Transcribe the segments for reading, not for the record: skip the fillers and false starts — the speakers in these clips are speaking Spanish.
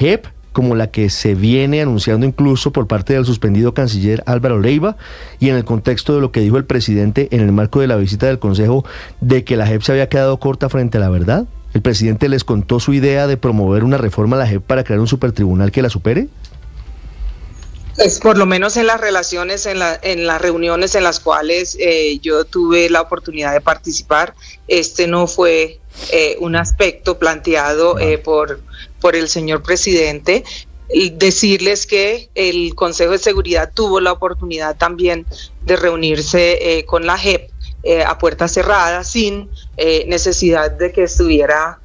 JEP, como la que se viene anunciando incluso por parte del suspendido canciller Álvaro Leiva, y en el contexto de lo que dijo el presidente en el marco de la visita del Consejo de que la JEP se había quedado corta frente a la verdad? ¿El presidente les contó su idea de promover una reforma a la JEP para crear un supertribunal que la supere? Es por lo menos en las relaciones, en las reuniones en las cuales yo tuve la oportunidad de participar, este no fue un aspecto planteado por el señor presidente. Decirles que el Consejo de Seguridad tuvo la oportunidad también de reunirse con la JEP a puertas cerradas, sin necesidad de que estuviera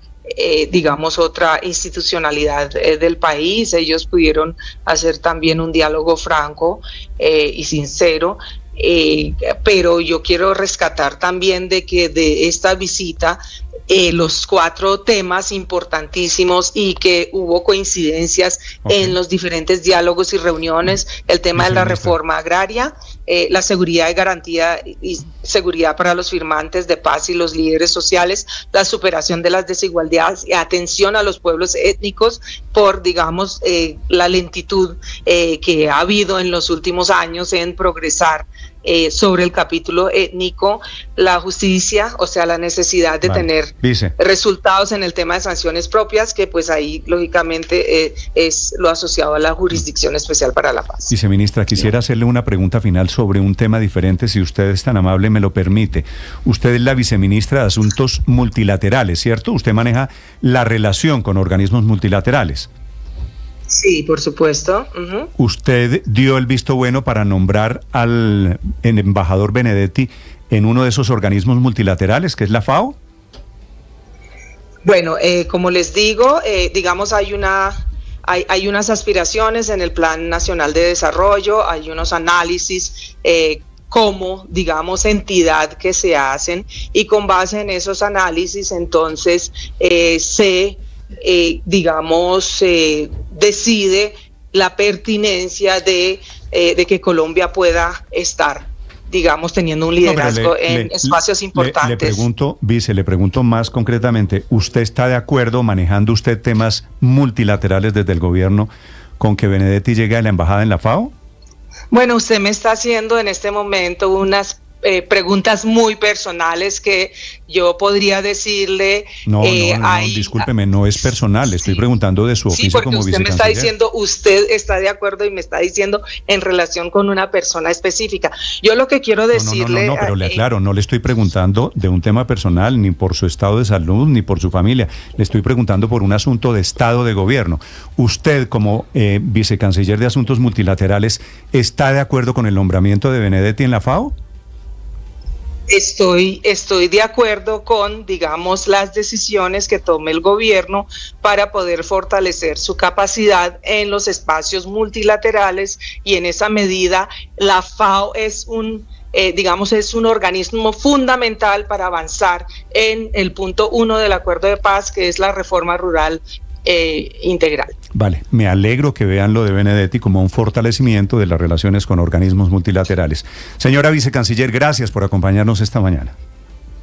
digamos otra institucionalidad del país. Ellos pudieron hacer también un diálogo franco y sincero, pero yo quiero rescatar también de que de esta visita los 4 temas importantísimos y que hubo coincidencias en los diferentes diálogos y reuniones: el tema de la reforma agraria, la seguridad y garantía y seguridad para los firmantes de paz y los líderes sociales, la superación de las desigualdades y atención a los pueblos étnicos por, digamos, la lentitud que ha habido en los últimos años en progresar sobre el capítulo étnico, la justicia, o sea, la necesidad de tener resultados en el tema de sanciones propias, que pues ahí lógicamente es lo asociado a la Jurisdicción Especial para la Paz. Viceministra, quisiera hacerle una pregunta final sobre un tema diferente, si usted es tan amable, me lo permite. Usted es la viceministra de Asuntos Multilaterales, ¿cierto? Usted maneja la relación con organismos multilaterales. Sí, por supuesto. ¿Usted dio el visto bueno para nombrar al embajador Benedetti en uno de esos organismos multilaterales, que es la FAO? Bueno, como les digo, digamos, hay unas aspiraciones en el Plan Nacional de Desarrollo, hay unos análisis como, digamos, entidad que se hacen, y con base en esos análisis, entonces, decide la pertinencia de que Colombia pueda estar, digamos, teniendo un liderazgo en espacios importantes. Le pregunto más concretamente, ¿usted está de acuerdo, manejando usted temas multilaterales desde el gobierno, con que Benedetti llegue a la embajada en la FAO? Bueno, usted me está haciendo en este momento unas preguntas muy personales que yo podría decirle. No, discúlpeme, no es personal, estoy preguntando de su oficio como vicecanciller. Sí, porque usted me está diciendo, usted está de acuerdo y me está diciendo en relación con una persona específica. Yo lo que quiero decirle... No, pero le aclaro, no le estoy preguntando de un tema personal, ni por su estado de salud, ni por su familia. Le estoy preguntando por un asunto de estado de gobierno. Usted, como vicecanciller de Asuntos Multilaterales, ¿está de acuerdo con el nombramiento de Benedetti en la FAO? Estoy de acuerdo con, digamos, las decisiones que tome el gobierno para poder fortalecer su capacidad en los espacios multilaterales, y en esa medida la FAO es un organismo fundamental para avanzar en el punto 1 del Acuerdo de Paz, que es la reforma rural integral. Vale, me alegro que vean lo de Benedetti como un fortalecimiento de las relaciones con organismos multilaterales. Señora vicecanciller, gracias por acompañarnos esta mañana.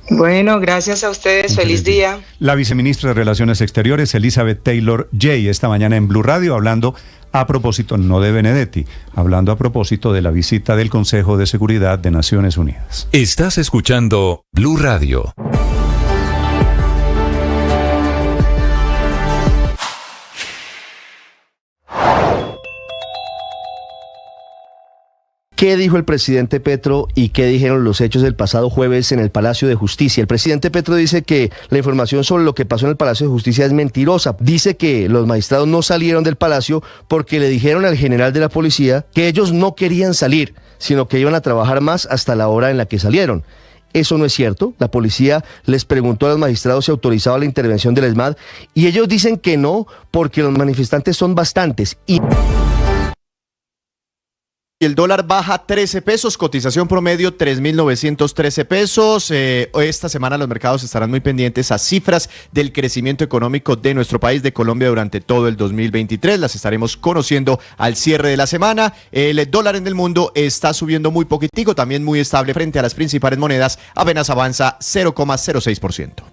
Bueno, gracias a ustedes, feliz día. La viceministra de Relaciones Exteriores, Elizabeth Taylor Jay, esta mañana en Blue Radio, hablando a propósito, no de Benedetti, hablando a propósito de la visita del Consejo de Seguridad de Naciones Unidas. Estás escuchando Blue Radio. ¿Qué dijo el presidente Petro y qué dijeron los hechos del pasado jueves en el Palacio de Justicia? El presidente Petro dice que la información sobre lo que pasó en el Palacio de Justicia es mentirosa. Dice que los magistrados no salieron del palacio porque le dijeron al general de la policía que ellos no querían salir, sino que iban a trabajar más hasta la hora en la que salieron. Eso no es cierto. La policía les preguntó a los magistrados si autorizaba la intervención del ESMAD y ellos dicen que no, porque los manifestantes son bastantes. El dólar baja 13 pesos, cotización promedio 3.913 pesos. Esta semana los mercados estarán muy pendientes a cifras del crecimiento económico de nuestro país, de Colombia, durante todo el 2023. Las estaremos conociendo al cierre de la semana. El dólar en el mundo está subiendo muy poquitico, también muy estable frente a las principales monedas. Apenas avanza 0,06%.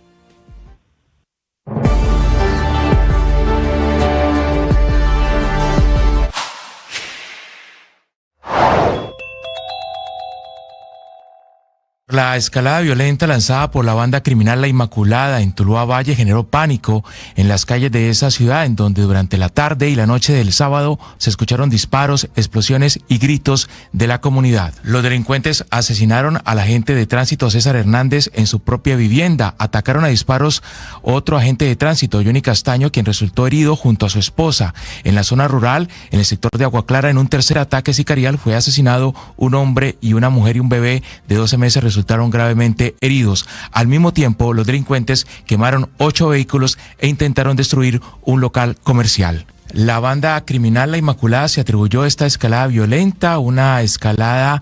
La escalada violenta lanzada por la banda criminal La Inmaculada en Tuluá Valle generó pánico en las calles de esa ciudad, en donde durante la tarde y la noche del sábado se escucharon disparos, explosiones y gritos de la comunidad. Los delincuentes asesinaron al agente de tránsito César Hernández en su propia vivienda. Atacaron a disparos otro agente de tránsito, Johnny Castaño, quien resultó herido junto a su esposa. En la zona rural, en el sector de Agua Clara, en un tercer ataque sicarial fue asesinado un hombre y una mujer y un bebé de 12 meses resultaron gravemente heridos. Al mismo tiempo, los delincuentes quemaron 8 vehículos e intentaron destruir un local comercial. La banda criminal La Inmaculada se atribuyó esta escalada violenta, una escalada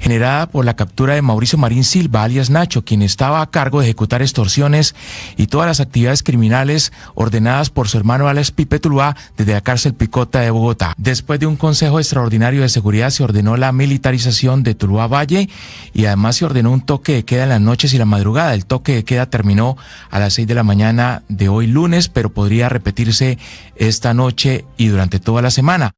generada por la captura de Mauricio Marín Silva, alias Nacho, quien estaba a cargo de ejecutar extorsiones y todas las actividades criminales ordenadas por su hermano alias Pipe Tuluá desde la cárcel Picota de Bogotá. Después de un consejo extraordinario de seguridad se ordenó la militarización de Tuluá Valle y además se ordenó un toque de queda en las noches y la madrugada. El toque de queda terminó a las 6 de la mañana de hoy lunes, pero podría repetirse esta noche y durante toda la semana.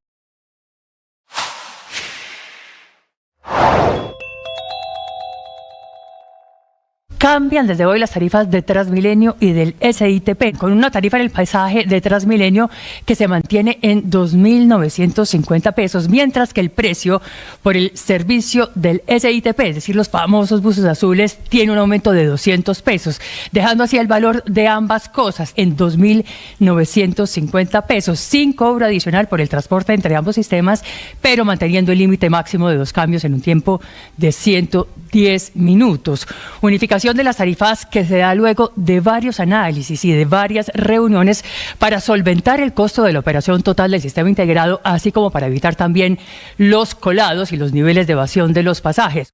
Cambian desde hoy las tarifas de Transmilenio y del SITP, con una tarifa en el pasaje de Transmilenio que se mantiene en 2.950 pesos, mientras que el precio por el servicio del SITP, es decir, los famosos buses azules, tiene un aumento de 200 pesos, dejando así el valor de ambas cosas en 2.950 pesos, sin cobro adicional por el transporte entre ambos sistemas, pero manteniendo el límite máximo de 2 cambios en un tiempo de 110 minutos. Unificación de las tarifas que se da luego de varios análisis y de varias reuniones para solventar el costo de la operación total del sistema integrado, así como para evitar también los colados y los niveles de evasión de los pasajes.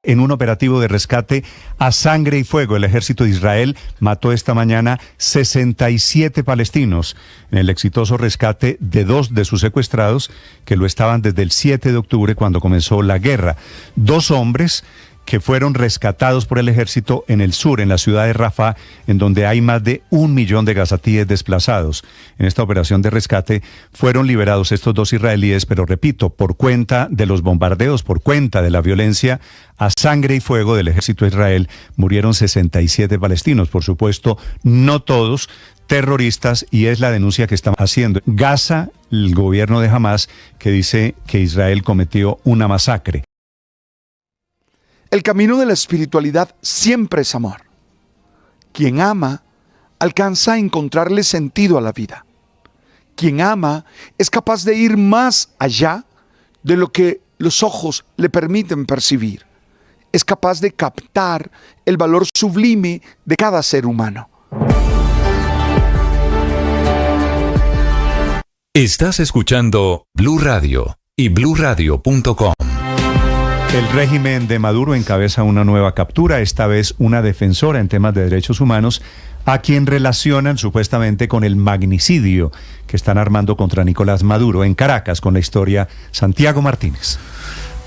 En un operativo de rescate a sangre y fuego, el ejército de Israel mató esta mañana 67 palestinos en el exitoso rescate de 2 de sus secuestrados que lo estaban desde el 7 de octubre cuando comenzó la guerra. 2 hombres que fueron rescatados por el ejército en el sur, en la ciudad de Rafah, en donde hay más de 1 millón de gazatíes desplazados. En esta operación de rescate fueron liberados estos 2 israelíes, pero repito, por cuenta de los bombardeos, por cuenta de la violencia a sangre y fuego del ejército de Israel, murieron 67 palestinos. Por supuesto, no todos terroristas, y es la denuncia que están haciendo Gaza, el gobierno de Hamas, que dice que Israel cometió una masacre. El camino de la espiritualidad siempre es amor. Quien ama alcanza a encontrarle sentido a la vida. Quien ama es capaz de ir más allá de lo que los ojos le permiten percibir. Es capaz de captar el valor sublime de cada ser humano. Estás escuchando Blue Radio y bluradio.com. El régimen de Maduro encabeza una nueva captura, esta vez una defensora en temas de derechos humanos, a quien relacionan supuestamente con el magnicidio que están armando contra Nicolás Maduro en Caracas. Con la historia, Santiago Martínez.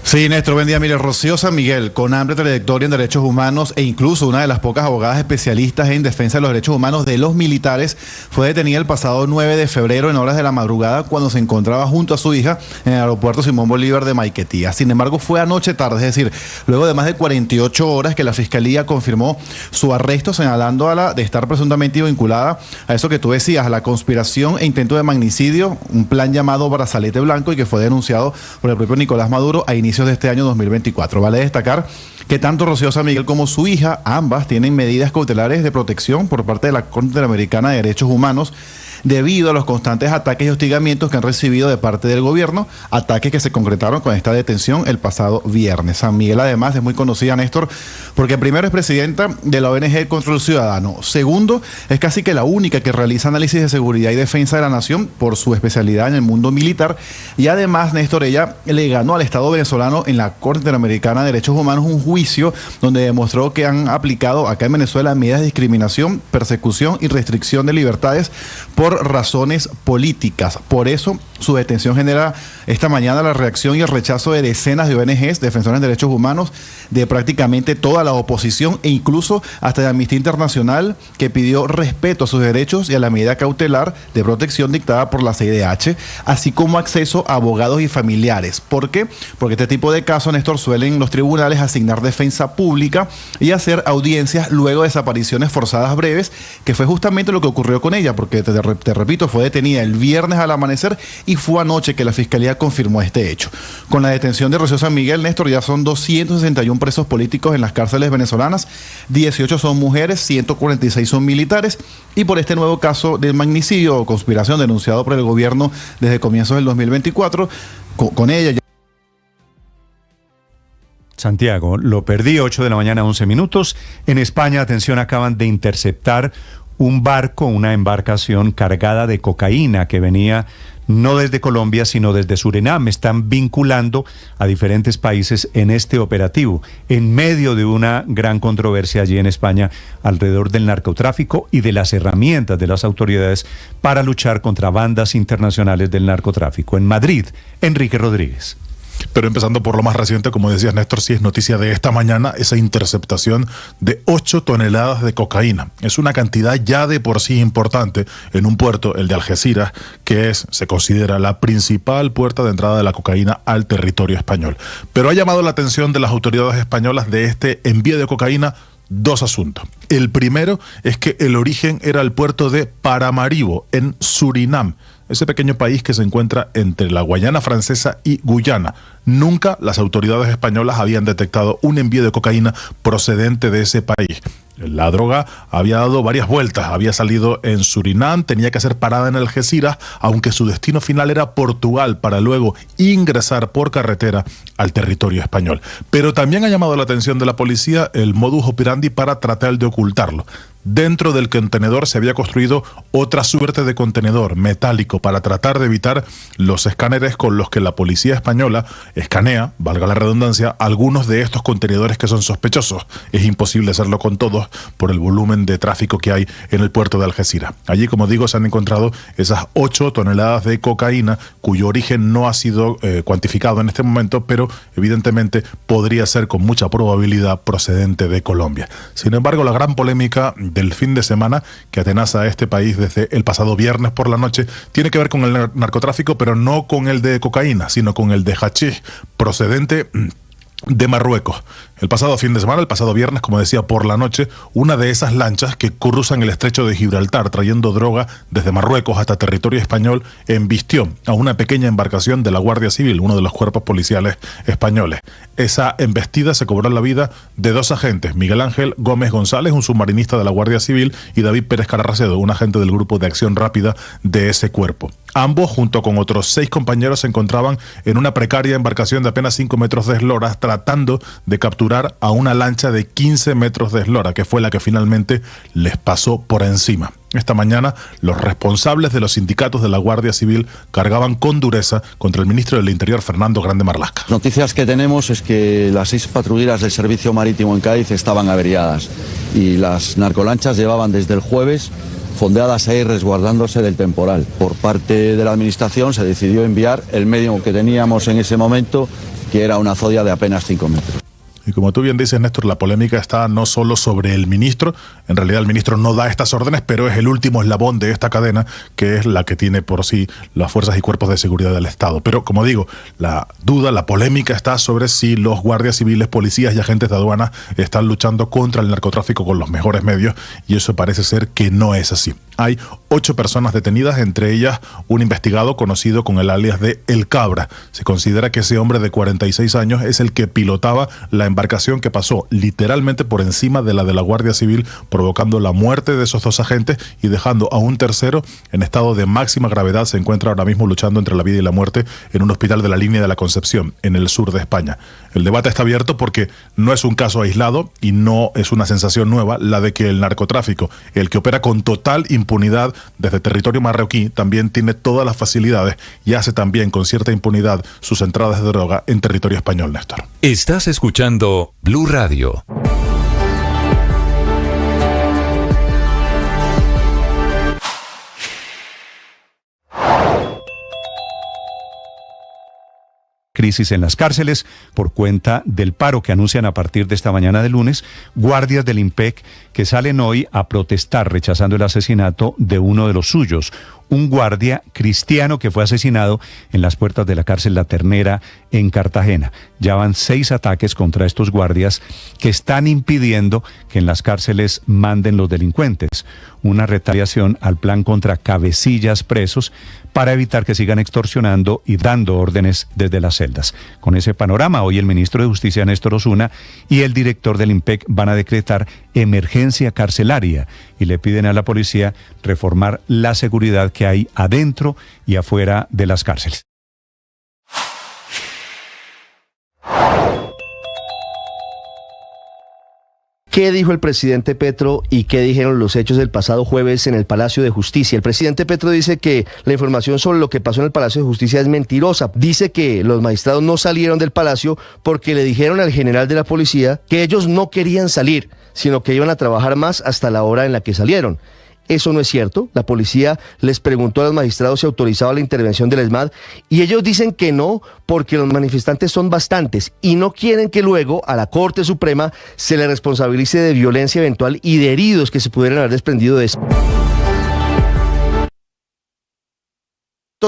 Sí, Néstor, buen día. Mire, Rocío San Miguel, con amplia trayectoria en derechos humanos e incluso una de las pocas abogadas especialistas en defensa de los derechos humanos de los militares, fue detenida el pasado 9 de febrero en horas de la madrugada cuando se encontraba junto a su hija en el aeropuerto Simón Bolívar de Maiquetía. Sin embargo, fue anoche tarde, es decir, luego de más de 48 horas que la Fiscalía confirmó su arresto, señalándola de estar presuntamente vinculada a eso que tú decías, a la conspiración e intento de magnicidio, un plan llamado Brazalete Blanco y que fue denunciado por el propio Nicolás Maduro a inicios de este año 2024. Vale destacar que tanto Rocío San Miguel como su hija, ambas tienen medidas cautelares de protección por parte de la Corte Interamericana de Derechos Humanos debido a los constantes ataques y hostigamientos que han recibido de parte del gobierno, ataques que se concretaron con esta detención el pasado viernes. San Miguel además es muy conocida, Néstor, porque primero es presidenta de la ONG Control Ciudadano, segundo es casi que la única que realiza análisis de seguridad y defensa de la nación por su especialidad en el mundo militar, y además, Néstor, ella le ganó al Estado venezolano en la Corte Interamericana de Derechos Humanos un juicio donde demostró que han aplicado acá en Venezuela medidas de discriminación, persecución y restricción de libertades por razones políticas. Por eso Su detención genera esta mañana la reacción y el rechazo de decenas de ONGs, defensores de derechos humanos, de prácticamente toda la oposición e incluso hasta de Amnistía Internacional, que pidió respeto a sus derechos y a la medida cautelar de protección dictada por la CIDH, así como acceso a abogados y familiares. ¿Por qué? Porque este tipo de casos, Néstor, suelen los tribunales asignar defensa pública y hacer audiencias luego de desapariciones forzadas breves, que fue justamente lo que ocurrió con ella, porque te repito, fue detenida el viernes al amanecer y fue anoche que la Fiscalía confirmó este hecho. Con la detención de Rocío San Miguel, Néstor, ya son 261 presos políticos en las cárceles venezolanas, 18 son mujeres, 146 son militares, y por este nuevo caso de magnicidio o conspiración denunciado por el gobierno desde comienzos del 2024, con ella... Santiago, lo perdí, 8 de la mañana, 11 minutos. En España, atención, acaban de interceptar un barco, una embarcación cargada de cocaína que venía no desde Colombia, sino desde Surinam. Están vinculando a diferentes países en este operativo, en medio de una gran controversia allí en España alrededor del narcotráfico y de las herramientas de las autoridades para luchar contra bandas internacionales del narcotráfico. En Madrid, Enrique Rodríguez. Pero empezando por lo más reciente, como decías, Néstor, sí es noticia de esta mañana esa interceptación de 8 toneladas de cocaína. Es una cantidad ya de por sí importante en un puerto, el de Algeciras, que se considera la principal puerta de entrada de la cocaína al territorio español. Pero ha llamado la atención de las autoridades españolas de este envío de cocaína dos asuntos. El primero es que el origen era el puerto de Paramaribo, en Surinam, ese pequeño país que se encuentra entre la Guayana Francesa y Guyana. Nunca las autoridades españolas habían detectado un envío de cocaína procedente de ese país. La droga había dado varias vueltas, había salido en Surinam, tenía que ser parada en Algeciras, aunque su destino final era Portugal, para luego ingresar por carretera al territorio español. Pero también ha llamado la atención de la policía el modus operandi para tratar de ocultarlo. Dentro del contenedor se había construido otra suerte de contenedor metálico para tratar de evitar los escáneres con los que la policía española escanea, valga la redundancia, algunos de estos contenedores que son sospechosos. Es imposible hacerlo con todos por el volumen de tráfico que hay en el puerto de Algeciras. Allí, como digo, se han encontrado esas 8 toneladas de cocaína cuyo origen no ha sido cuantificado en este momento, pero evidentemente podría ser con mucha probabilidad procedente de Colombia. Sin embargo, la gran polémica del fin de semana que atenaza a este país desde el pasado viernes por la noche tiene que ver con el narcotráfico, pero no con el de cocaína, sino con el de hachís procedente de Marruecos. El pasado fin de semana, el pasado viernes, como decía, por la noche, una de esas lanchas que cruzan el estrecho de Gibraltar trayendo droga desde Marruecos hasta territorio español embistió a una pequeña embarcación de la Guardia Civil, uno de los cuerpos policiales españoles. Esa embestida se cobró la vida de 2 agentes, Miguel Ángel Gómez González, un submarinista de la Guardia Civil, y David Pérez Carracedo, un agente del Grupo de Acción Rápida de ese cuerpo. Ambos, junto con otros 6 compañeros, se encontraban en una precaria embarcación de apenas 5 metros de eslora, tratando de capturar a una lancha de 15 metros de eslora, que fue la que finalmente les pasó por encima. Esta mañana, los responsables de los sindicatos de la Guardia Civil cargaban con dureza contra el ministro del Interior, Fernando Grande Marlaska. Noticias que tenemos es que las 6 patrulleras del Servicio Marítimo en Cádiz estaban averiadas y las narcolanchas llevaban desde el jueves fondeadas ahí resguardándose del temporal. Por parte de la Administración se decidió enviar el medio que teníamos en ese momento, que era una zodia de apenas 5 metros. Y como tú bien dices, Néstor, la polémica está no solo sobre el ministro, en realidad el ministro no da estas órdenes, pero es el último eslabón de esta cadena, que es la que tiene por sí las fuerzas y cuerpos de seguridad del Estado. Pero, como digo, la duda, la polémica está sobre si los guardias civiles, policías y agentes de aduana están luchando contra el narcotráfico con los mejores medios, y eso parece ser que no es así. Hay 8 personas detenidas, entre ellas un investigado conocido con el alias de El Cabra. Se considera que ese hombre de 46 años es el que pilotaba la embarcación que pasó literalmente por encima de la Guardia Civil, provocando la muerte de esos 2 agentes y dejando a un tercero en estado de máxima gravedad. Se encuentra ahora mismo luchando entre la vida y la muerte en un hospital de la Línea de la Concepción, en el sur de España. El debate está abierto porque no es un caso aislado y no es una sensación nueva la de que el narcotráfico, el que opera con total impunidad desde territorio marroquí, también tiene todas las facilidades y hace también con cierta impunidad sus entradas de droga en territorio español, Néstor. Estás escuchando Blue Radio. crisis en las cárceles por cuenta del paro que anuncian a partir de esta mañana de lunes guardias del IMPEC que salen hoy a protestar rechazando el asesinato de uno de los suyos, un guardia cristiano que fue asesinado en las puertas de la cárcel La Ternera en Cartagena. Ya van 6 ataques contra estos guardias que están impidiendo que en las cárceles manden los delincuentes. Una retaliación al plan contra cabecillas presos para evitar que sigan extorsionando y dando órdenes desde las celdas. Con ese panorama, hoy el ministro de Justicia, Néstor Osuna, y el director del IMPEC van a decretar emergencia carcelaria y le piden a la policía reformar la seguridad que hay adentro y afuera de las cárceles. ¿Qué dijo el presidente Petro y qué dijeron los hechos del pasado jueves en el Palacio de Justicia? El presidente Petro dice que la información sobre lo que pasó en el Palacio de Justicia es mentirosa. Dice que los magistrados no salieron del palacio porque le dijeron al general de la policía que ellos no querían salir, sino que iban a trabajar más hasta la hora en la que salieron. Eso no es cierto. La policía les preguntó a los magistrados si autorizaba la intervención del ESMAD y ellos dicen que no porque los manifestantes son bastantes y no quieren que luego a la Corte Suprema se le responsabilice de violencia eventual y de heridos que se pudieran haber desprendido de eso.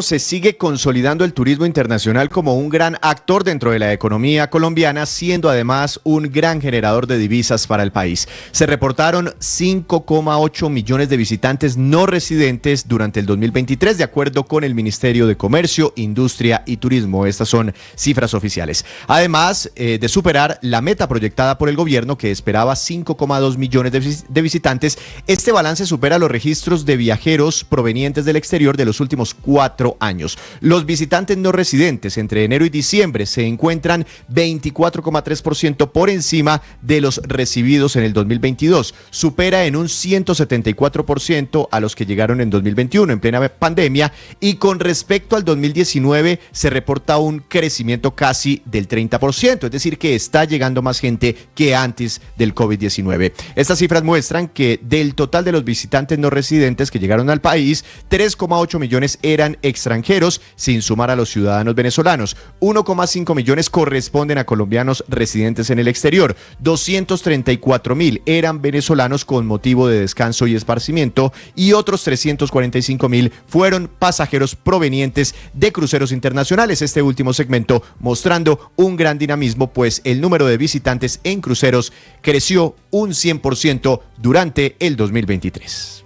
Se sigue consolidando el turismo internacional como un gran actor dentro de la economía colombiana, siendo además un gran generador de divisas para el país. Se reportaron 5,8 millones de visitantes no residentes durante el 2023, de acuerdo con el Ministerio de Comercio, Industria y Turismo. Estas son cifras oficiales. Además de superar la meta proyectada por el gobierno, que esperaba 5,2 millones de visitantes, este balance supera los registros de viajeros provenientes del exterior de los últimos 4 años. Los visitantes no residentes entre enero y diciembre se encuentran 24,3% por encima de los recibidos en el 2022. Supera en un 174% a los que llegaron en 2021 en plena pandemia, y con respecto al 2019 se reporta un crecimiento casi del 30%, es decir que está llegando más gente que antes del COVID-19. Estas cifras muestran que del total de los visitantes no residentes que llegaron al país, 3,8 millones eran extranjeros, sin sumar a los ciudadanos venezolanos. 1,5 millones corresponden a colombianos residentes en el exterior. 234,000 eran venezolanos con motivo de descanso y esparcimiento, y otros 345,000 fueron pasajeros provenientes de cruceros internacionales. Este último segmento mostrando un gran dinamismo, pues el número de visitantes en cruceros creció un 100% durante el 2023.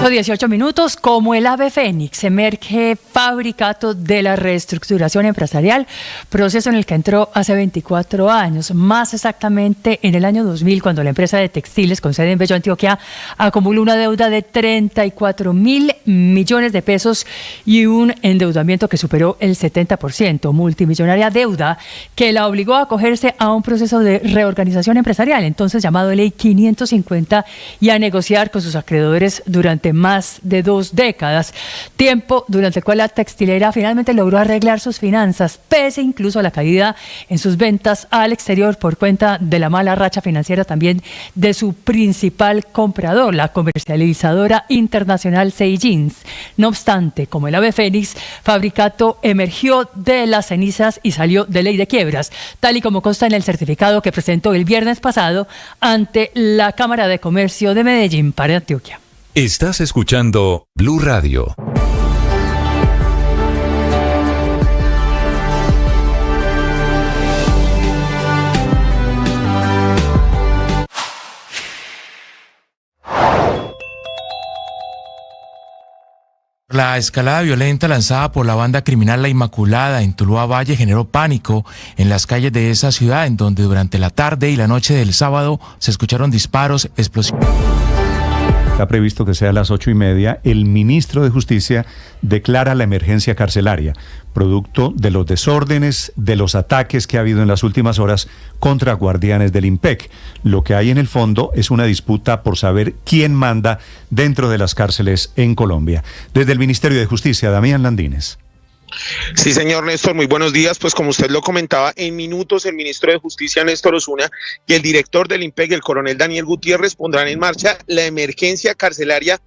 Los 18 minutos, como el ave fénix, emerge Fabricato de la reestructuración empresarial, proceso en el que entró hace 24 años, más exactamente en el año 2000, cuando la empresa de textiles con sede en Bello, Antioquia, acumuló una deuda de 34.000 millones de pesos y un endeudamiento que superó el 70%, multimillonaria deuda que la obligó a acogerse a un proceso de reorganización empresarial, entonces llamado Ley 550, y a negociar con sus acreedores durante más de 2 décadas, tiempo durante el cual la textilera finalmente logró arreglar sus finanzas, pese incluso a la caída en sus ventas al exterior por cuenta de la mala racha financiera también de su principal comprador, la comercializadora internacional Seijins. No obstante, como el ave fénix, Fabricato emergió de las cenizas y salió de ley de quiebras, tal y como consta en el certificado que presentó el viernes pasado ante la Cámara de Comercio de Medellín para Antioquia. Estás escuchando Blue Radio. La escalada violenta lanzada por la banda criminal La Inmaculada en Tuluá Valle generó pánico en las calles de esa ciudad, en donde durante la tarde y la noche del sábado se escucharon disparos, explosiones. Está previsto que sea a las 8:30. El ministro de Justicia declara la emergencia carcelaria, producto de los desórdenes, de los ataques que ha habido en las últimas horas contra guardianes del IMPEC. Lo que hay en el fondo es una disputa por saber quién manda dentro de las cárceles en Colombia. Desde el Ministerio de Justicia, Damián Landines. Sí, señor Néstor, muy buenos días. Pues como usted lo comentaba, en minutos el ministro de Justicia, Néstor Osuna, y el director del IMPEC, el coronel Daniel Gutiérrez, pondrán en marcha la emergencia carcelaria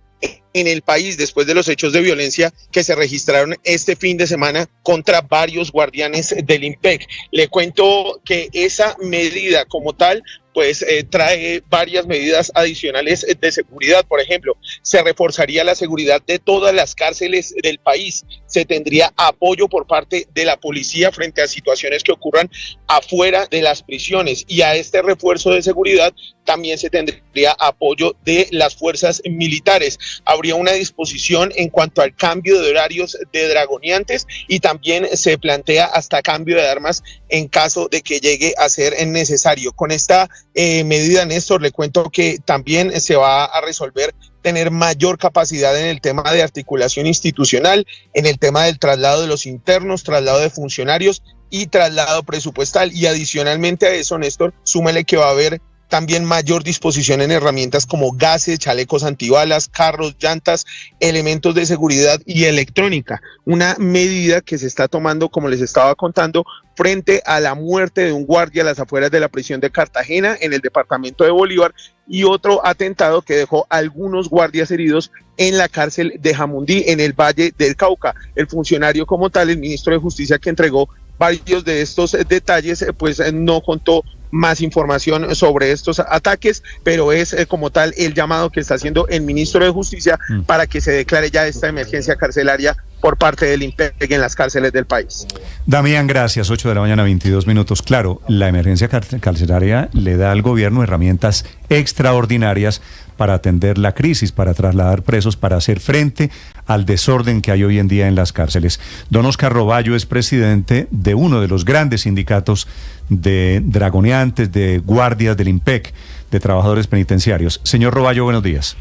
en el país después de los hechos de violencia que se registraron este fin de semana contra varios guardianes del IMPEC. Le cuento que esa medida como tal pues trae varias medidas adicionales de seguridad. Por ejemplo, se reforzaría la seguridad de todas las cárceles del país, se tendría apoyo por parte de la policía frente a situaciones que ocurran afuera de las prisiones, y a este refuerzo de seguridad también se tendría apoyo de las fuerzas militares. Habría una disposición en cuanto al cambio de horarios de dragoneantes, y también se plantea hasta cambio de armas en caso de que llegue a ser necesario. Con esta medida, Néstor, le cuento que también se va a resolver tener mayor capacidad en el tema de articulación institucional, en el tema del traslado de los internos, traslado de funcionarios y traslado presupuestal. Y adicionalmente a eso, Néstor, súmele que va a haber también mayor disposición en herramientas como gases, chalecos antibalas, carros, llantas, elementos de seguridad y electrónica. Una medida que se está tomando, como les estaba contando, frente a la muerte de un guardia a las afueras de la prisión de Cartagena, en el departamento de Bolívar, y otro atentado que dejó algunos guardias heridos en la cárcel de Jamundí, en el Valle del Cauca. El funcionario como tal, el ministro de Justicia, que entregó varios de estos detalles, pues no contó más información sobre estos ataques, pero es como tal el llamado que está haciendo el ministro de Justicia para que se declare ya esta emergencia carcelaria por parte del IMPEC en las cárceles del país. Damián, gracias. 8 de la mañana, 22 minutos. Claro, la emergencia carcelaria le da al gobierno herramientas extraordinarias para atender la crisis, para trasladar presos, para hacer frente al desorden que hay hoy en día en las cárceles. Don Oscar Roballo es presidente de uno de los grandes sindicatos de dragoneantes, de guardias del IMPEC, de trabajadores penitenciarios. Señor Roballo, buenos días.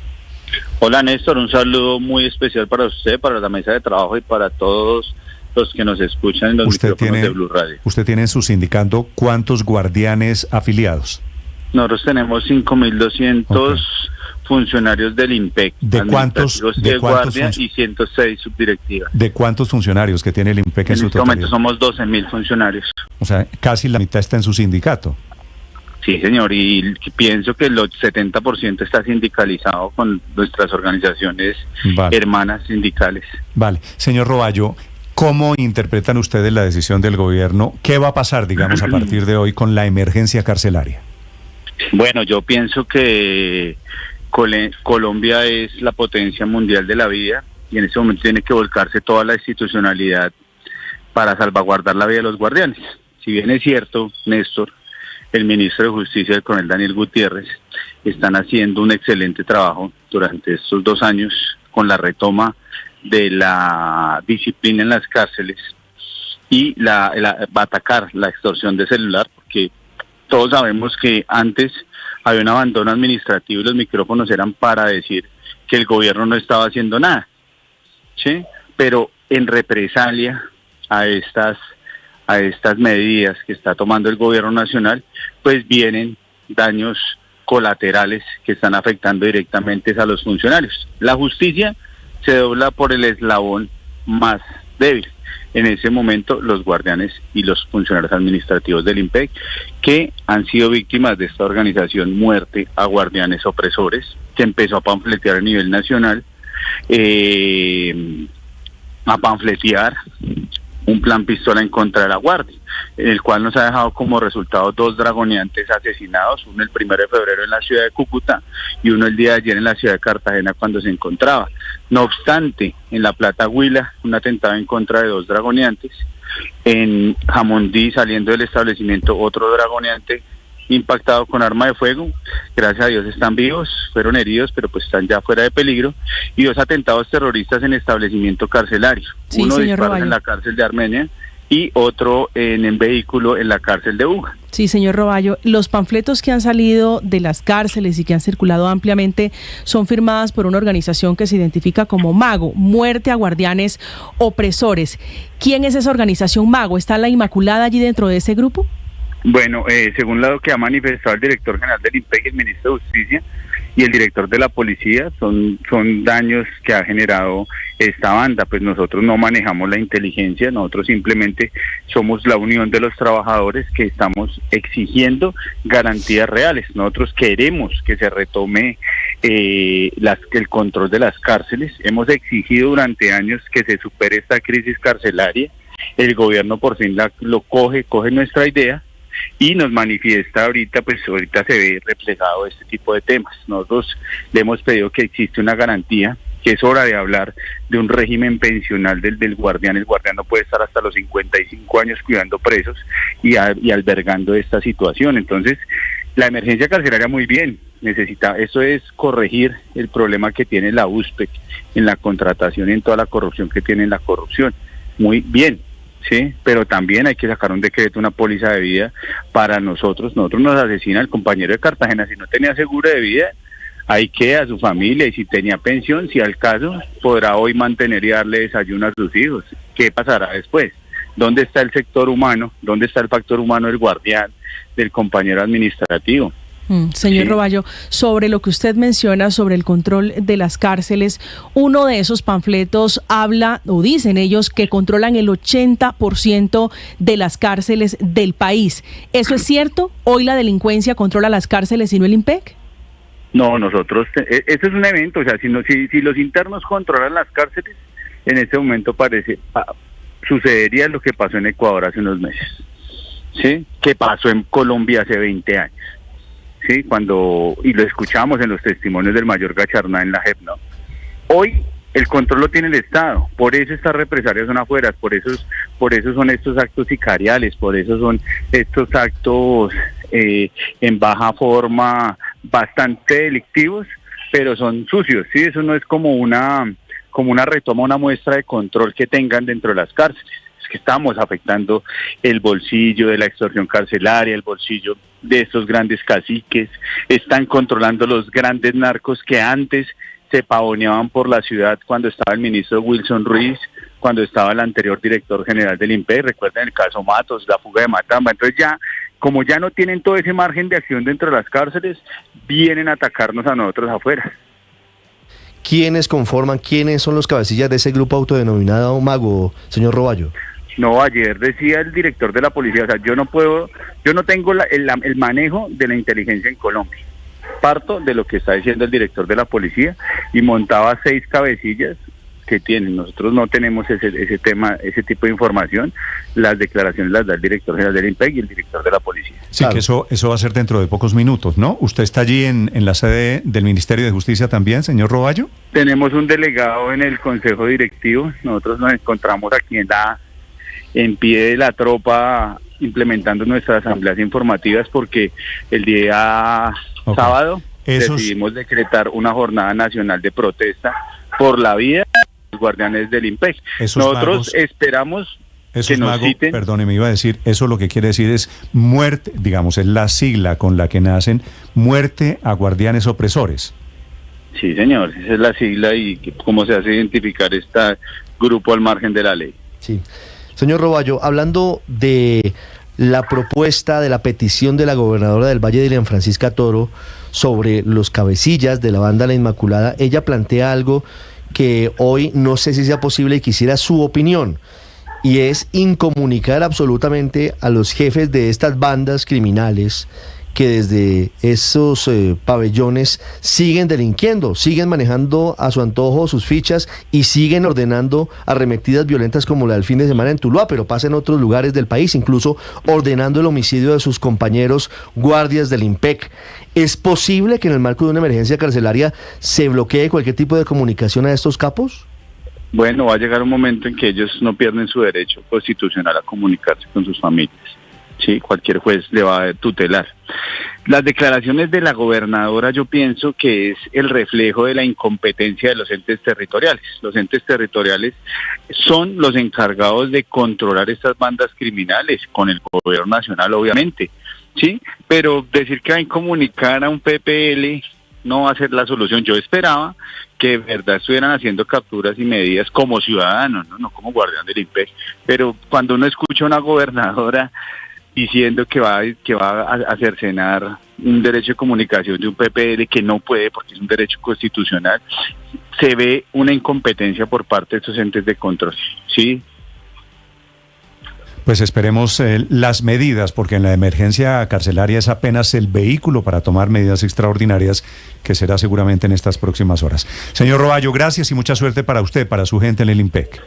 Hola Néstor, un saludo muy especial para usted, para la mesa de trabajo y para todos los que nos escuchan en los micrófonos de Blue Radio. ¿Usted tiene en su sindicato cuántos guardianes afiliados? Nosotros tenemos 5.200 funcionarios del IMPEC. ¿De cuántos? De guardia y 106 subdirectivas. ¿De cuántos funcionarios que tiene el IMPEC en su totalidad? En este momento somos 12.000 funcionarios. O sea, casi la mitad está en su sindicato. Sí, señor, y pienso que el 70% está sindicalizado con nuestras organizaciones hermanas sindicales. Vale. Señor Roballo, ¿cómo interpretan ustedes la decisión del gobierno? ¿Qué va a pasar, digamos, a partir de hoy con la emergencia carcelaria? Bueno, yo pienso que Colombia es la potencia mundial de la vida y en ese momento tiene que volcarse toda la institucionalidad para salvaguardar la vida de los guardianes. Si bien es cierto, Néstor, el ministro de Justicia, el coronel Daniel Gutiérrez, están haciendo un excelente trabajo durante estos 2 años con la retoma de la disciplina en las cárceles y va a atacar la extorsión de celular, porque todos sabemos que antes había un abandono administrativo y los micrófonos eran para decir que el gobierno no estaba haciendo nada, ¿sí? Pero en represalia a estas medidas que está tomando el gobierno nacional, pues vienen daños colaterales que están afectando directamente a los funcionarios. La justicia se dobla por el eslabón más débil. En ese momento, los guardianes y los funcionarios administrativos del IMPEC, que han sido víctimas de esta organización Muerte a Guardianes Opresores, que empezó a panfletear a nivel nacional, a panfletear un plan pistola en contra de la guardia, en el cual nos ha dejado como resultado 2 dragoneantes asesinados, uno el 1 de febrero en la ciudad de Cúcuta y uno el día de ayer en la ciudad de Cartagena cuando se encontraba. No obstante, en La Plata, Huila, un atentado en contra de 2 dragoneantes, en Jamundí, saliendo del establecimiento, otro dragoneante impactado con arma de fuego, gracias a Dios están vivos, fueron heridos, pero pues están ya fuera de peligro, y 2 atentados terroristas en establecimiento carcelario, sí, uno disparos en la cárcel de Armenia y otro en el vehículo en la cárcel de Buga. Sí, señor Roballo, los panfletos que han salido de las cárceles y que han circulado ampliamente son firmadas por una organización que se identifica como MAGO, Muerte a Guardianes Opresores. ¿Quién es esa organización MAGO? ¿Está la Inmaculada allí dentro de ese grupo? Bueno, según lo que ha manifestado el director general del IMPEC y el ministro de Justicia, y el director de la policía son daños que ha generado esta banda. Pues nosotros no manejamos la inteligencia, nosotros simplemente somos la unión de los trabajadores que estamos exigiendo garantías reales. Nosotros queremos que se retome el control de las cárceles. Hemos exigido durante años que se supere esta crisis carcelaria. El gobierno por fin coge nuestra idea y nos manifiesta ahorita se ve reflejado este tipo de temas. Nosotros le hemos pedido que existe una garantía, que es hora de hablar de un régimen pensional del guardián. El guardián no puede estar hasta los 55 años cuidando presos y albergando esta situación. Entonces, la emergencia carcelaria muy bien, eso es corregir el problema que tiene la USPEC en la contratación y en toda la corrupción que tiene en la corrupción. Muy bien, sí, pero también hay que sacar un decreto, una póliza de vida para nosotros. Nosotros nos asesina el compañero de Cartagena, si no tenía seguro de vida, ahí queda su familia, y si tenía pensión, si al caso, podrá hoy mantener y darle desayuno a sus hijos. ¿Qué pasará después? ¿Dónde está el sector humano? ¿Dónde está el factor humano del guardián, del compañero administrativo? Señor Roballo, sobre lo que usted menciona sobre el control de las cárceles, uno de esos panfletos habla, o dicen ellos, que controlan el 80% de las cárceles del país. ¿Eso es cierto? ¿Hoy la delincuencia controla las cárceles y no el IMPEC? No, nosotros, eso es un evento, o sea, si los internos controlan las cárceles, en este momento sucedería lo que pasó en Ecuador hace unos meses, ¿sí? Que pasó en Colombia hace 20 años. Sí, y lo escuchamos en los testimonios del mayor Gacharná en la JEP, ¿no? Hoy el control lo tiene el Estado, por eso estas represalias son afuera, por eso son estos actos sicariales, por eso son estos actos en baja forma, bastante delictivos, pero son sucios, ¿sí? Eso no es como una retoma, una muestra de control que tengan dentro de las cárceles. Es que estamos afectando el bolsillo de la extorsión carcelaria, el bolsillo de estos grandes caciques, están controlando los grandes narcos que antes se pavoneaban por la ciudad cuando estaba el ministro Wilson Ruiz, cuando estaba el anterior director general del IMPEC, recuerden el caso Matos, la fuga de Matamba. Entonces como ya no tienen todo ese margen de acción dentro de las cárceles, vienen a atacarnos a nosotros afuera. ¿Quiénes son los cabecillas de ese grupo autodenominado Mago, señor Roballo? No, ayer decía el director de la policía, o sea, yo no tengo el manejo de la inteligencia en Colombia. Parto de lo que está diciendo el director de la policía y montaba 6 cabecillas que tienen. Nosotros no tenemos ese tipo de información. Las declaraciones las da el director general del IMPEC y el director de la policía. Sí, claro. Que eso va a ser dentro de pocos minutos, ¿no? ¿Usted está allí en la sede del Ministerio de Justicia también, señor Roballo? Tenemos un delegado en el Consejo Directivo. Nosotros nos encontramos aquí en pie de la tropa implementando nuestras asambleas informativas porque el día sábado decidimos decretar una jornada nacional de protesta por la vida de los guardianes del IMPEC. Nosotros esperamos que nos citen. Perdóneme, iba a decir, eso lo que quiere decir es muerte, digamos, es la sigla con la que nacen, muerte a guardianes opresores. Sí, señor, esa es la sigla y cómo se hace identificar este grupo al margen de la ley. Sí. Señor Roballo, hablando de la propuesta, de la petición de la gobernadora del Valle, Dilian Francisca Toro, sobre los cabecillas de la banda La Inmaculada, ella plantea algo que hoy no sé si sea posible y quisiera su opinión, y es incomunicar absolutamente a los jefes de estas bandas criminales que desde esos pabellones siguen delinquiendo, siguen manejando a su antojo sus fichas y siguen ordenando arremetidas violentas como la del fin de semana en Tuluá, pero pasa en otros lugares del país, incluso ordenando el homicidio de sus compañeros guardias del IMPEC. ¿Es posible que en el marco de una emergencia carcelaria se bloquee cualquier tipo de comunicación a estos capos? Bueno, va a llegar un momento en que ellos no pierden su derecho constitucional a comunicarse con sus familias. Sí, cualquier juez le va a tutelar. Las declaraciones de la gobernadora yo pienso que es el reflejo de la incompetencia de los entes territoriales. Los entes territoriales son los encargados de controlar estas bandas criminales, con el gobierno nacional obviamente, ¿sí? Pero decir que va a incomunicar a un PPL no va a ser la solución. Yo esperaba que de verdad estuvieran haciendo capturas y medidas como ciudadanos, no como guardián del IMPEC, pero cuando uno escucha a una gobernadora diciendo que va a cercenar un derecho de comunicación de un PPL que no puede porque es un derecho constitucional, se ve una incompetencia por parte de estos entes de control, ¿sí? Pues esperemos las medidas, porque en la emergencia carcelaria es apenas el vehículo para tomar medidas extraordinarias, que será seguramente en estas próximas horas. Señor Roballo, gracias y mucha suerte para usted, para su gente en el IMPEC.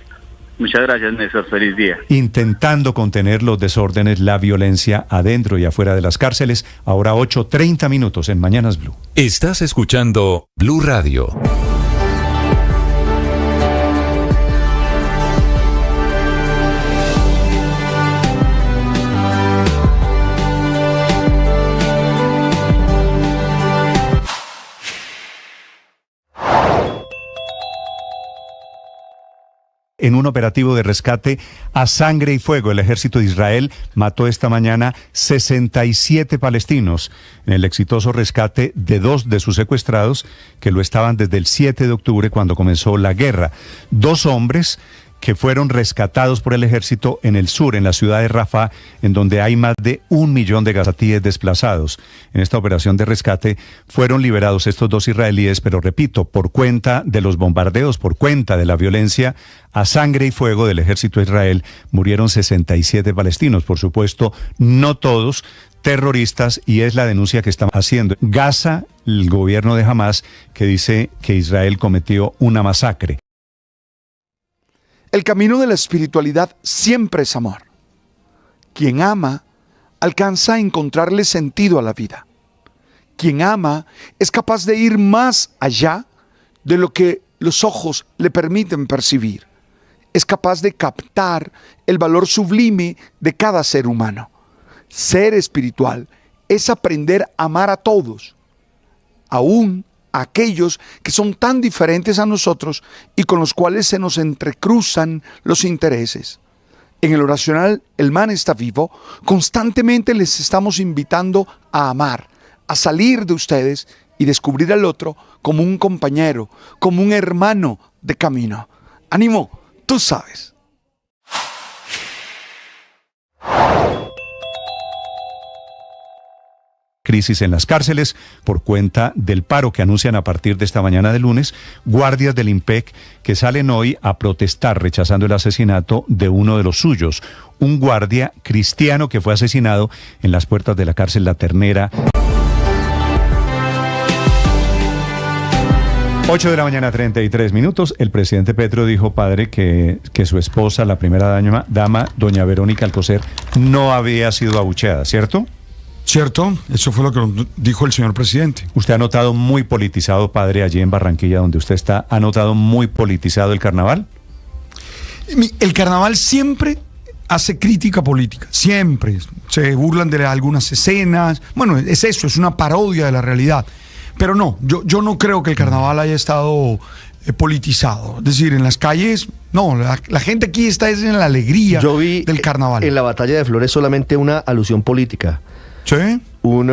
Muchas gracias, Néstor. Feliz día. Intentando contener los desórdenes, la violencia adentro y afuera de las cárceles. Ahora 8:30 minutos en Mañanas Blue. Estás escuchando Blue Radio. En un operativo de rescate a sangre y fuego, el ejército de Israel mató esta mañana 67 palestinos en el exitoso rescate de 2 de sus secuestrados que lo estaban desde el 7 de octubre cuando comenzó la guerra. 2 hombres que fueron rescatados por el ejército en el sur, en la ciudad de Rafah, en donde hay más de 1 millón de gazatíes desplazados. En esta operación de rescate fueron liberados estos 2 israelíes, pero repito, por cuenta de los bombardeos, por cuenta de la violencia a sangre y fuego del ejército de Israel, murieron 67 palestinos. Por supuesto, no todos terroristas, y es la denuncia que están haciendo Gaza, el gobierno de Hamas, que dice que Israel cometió una masacre. El camino de la espiritualidad siempre es amor. Quien ama alcanza a encontrarle sentido a la vida. Quien ama es capaz de ir más allá de lo que los ojos le permiten percibir. Es capaz de captar el valor sublime de cada ser humano. Ser espiritual es aprender a amar a todos, aún a aquellos que son tan diferentes a nosotros y con los cuales se nos entrecruzan los intereses. En el oracional El Man está vivo, constantemente les estamos invitando a amar, a salir de ustedes y descubrir al otro como un compañero, como un hermano de camino. ¡Ánimo! Tú sabes. Crisis en las cárceles por cuenta del paro que anuncian a partir de esta mañana de lunes guardias del IMPEC que salen hoy a protestar rechazando el asesinato de uno de los suyos, un guardia cristiano que fue asesinado en las puertas de la cárcel La Ternera. 8 de la mañana, 33 minutos. El presidente Petro dijo, padre, que su esposa, la primera dama, doña Verónica Alcocer, no había sido abucheada, ¿cierto? Cierto, eso fue lo que dijo el señor presidente. Usted ha notado muy politizado, padre, allí en Barranquilla, donde usted está, ¿ha notado muy politizado el carnaval? El carnaval siempre hace crítica política, siempre. Se burlan de algunas escenas. Bueno, es eso, es una parodia de la realidad. Pero no, yo no creo que el carnaval haya estado politizado. Es decir, en las calles, no, la gente aquí está en la alegría del carnaval. En la batalla de Flores solamente una alusión política. ¿Sí? Un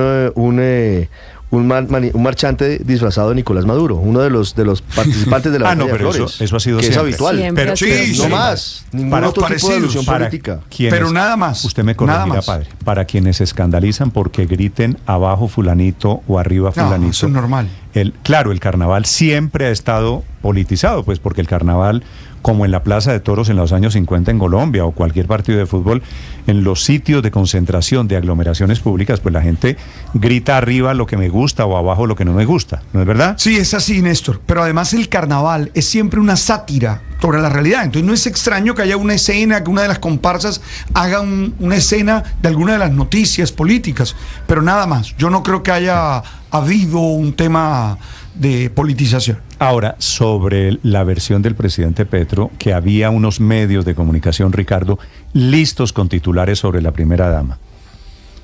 marchante disfrazado de Nicolás Maduro, uno de los participantes de la batalla de Flores. Eso ha sido que siempre. Es habitual. Pero no más, ningún otro tipo de alusión política. Pero nada más. Usted me corregirá, padre. Para quienes se escandalizan porque griten abajo fulanito o arriba fulanito. No, eso es normal. Claro, el carnaval siempre ha estado politizado, pues porque el carnaval, como en la Plaza de Toros en los años 50 en Colombia o cualquier partido de fútbol, en los sitios de concentración de aglomeraciones públicas, pues la gente grita arriba lo que me gusta o abajo lo que no me gusta, ¿no es verdad? Sí, es así, Néstor, pero además el carnaval es siempre una sátira sobre la realidad, entonces no es extraño que haya una escena, que una de las comparsas haga una escena de alguna de las noticias políticas, pero nada más. Yo no creo que haya habido un tema de politización. Ahora, sobre la versión del presidente Petro, que había unos medios de comunicación, Ricardo, listos con titulares sobre la primera dama.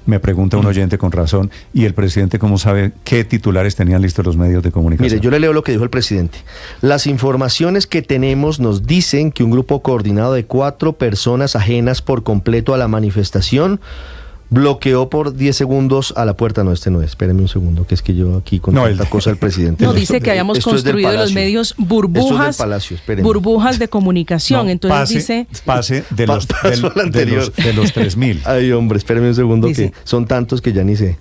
Me pregunta un oyente con razón, ¿y el presidente cómo sabe qué titulares tenían listos los medios de comunicación? Mire, yo le leo lo que dijo el presidente. Las informaciones que tenemos nos dicen que un grupo coordinado de 4 personas ajenas por completo a la manifestación bloqueó por 10 segundos a la puerta. No, este no es. Espérenme un segundo, que es que yo aquí con tanta cosa del presidente. No, dice que habíamos construido los medios burbujas, burbujas de comunicación. No, entonces pase de los 3.000. Ay, hombre, espérenme un segundo, dice, que son tantos que ya ni sé.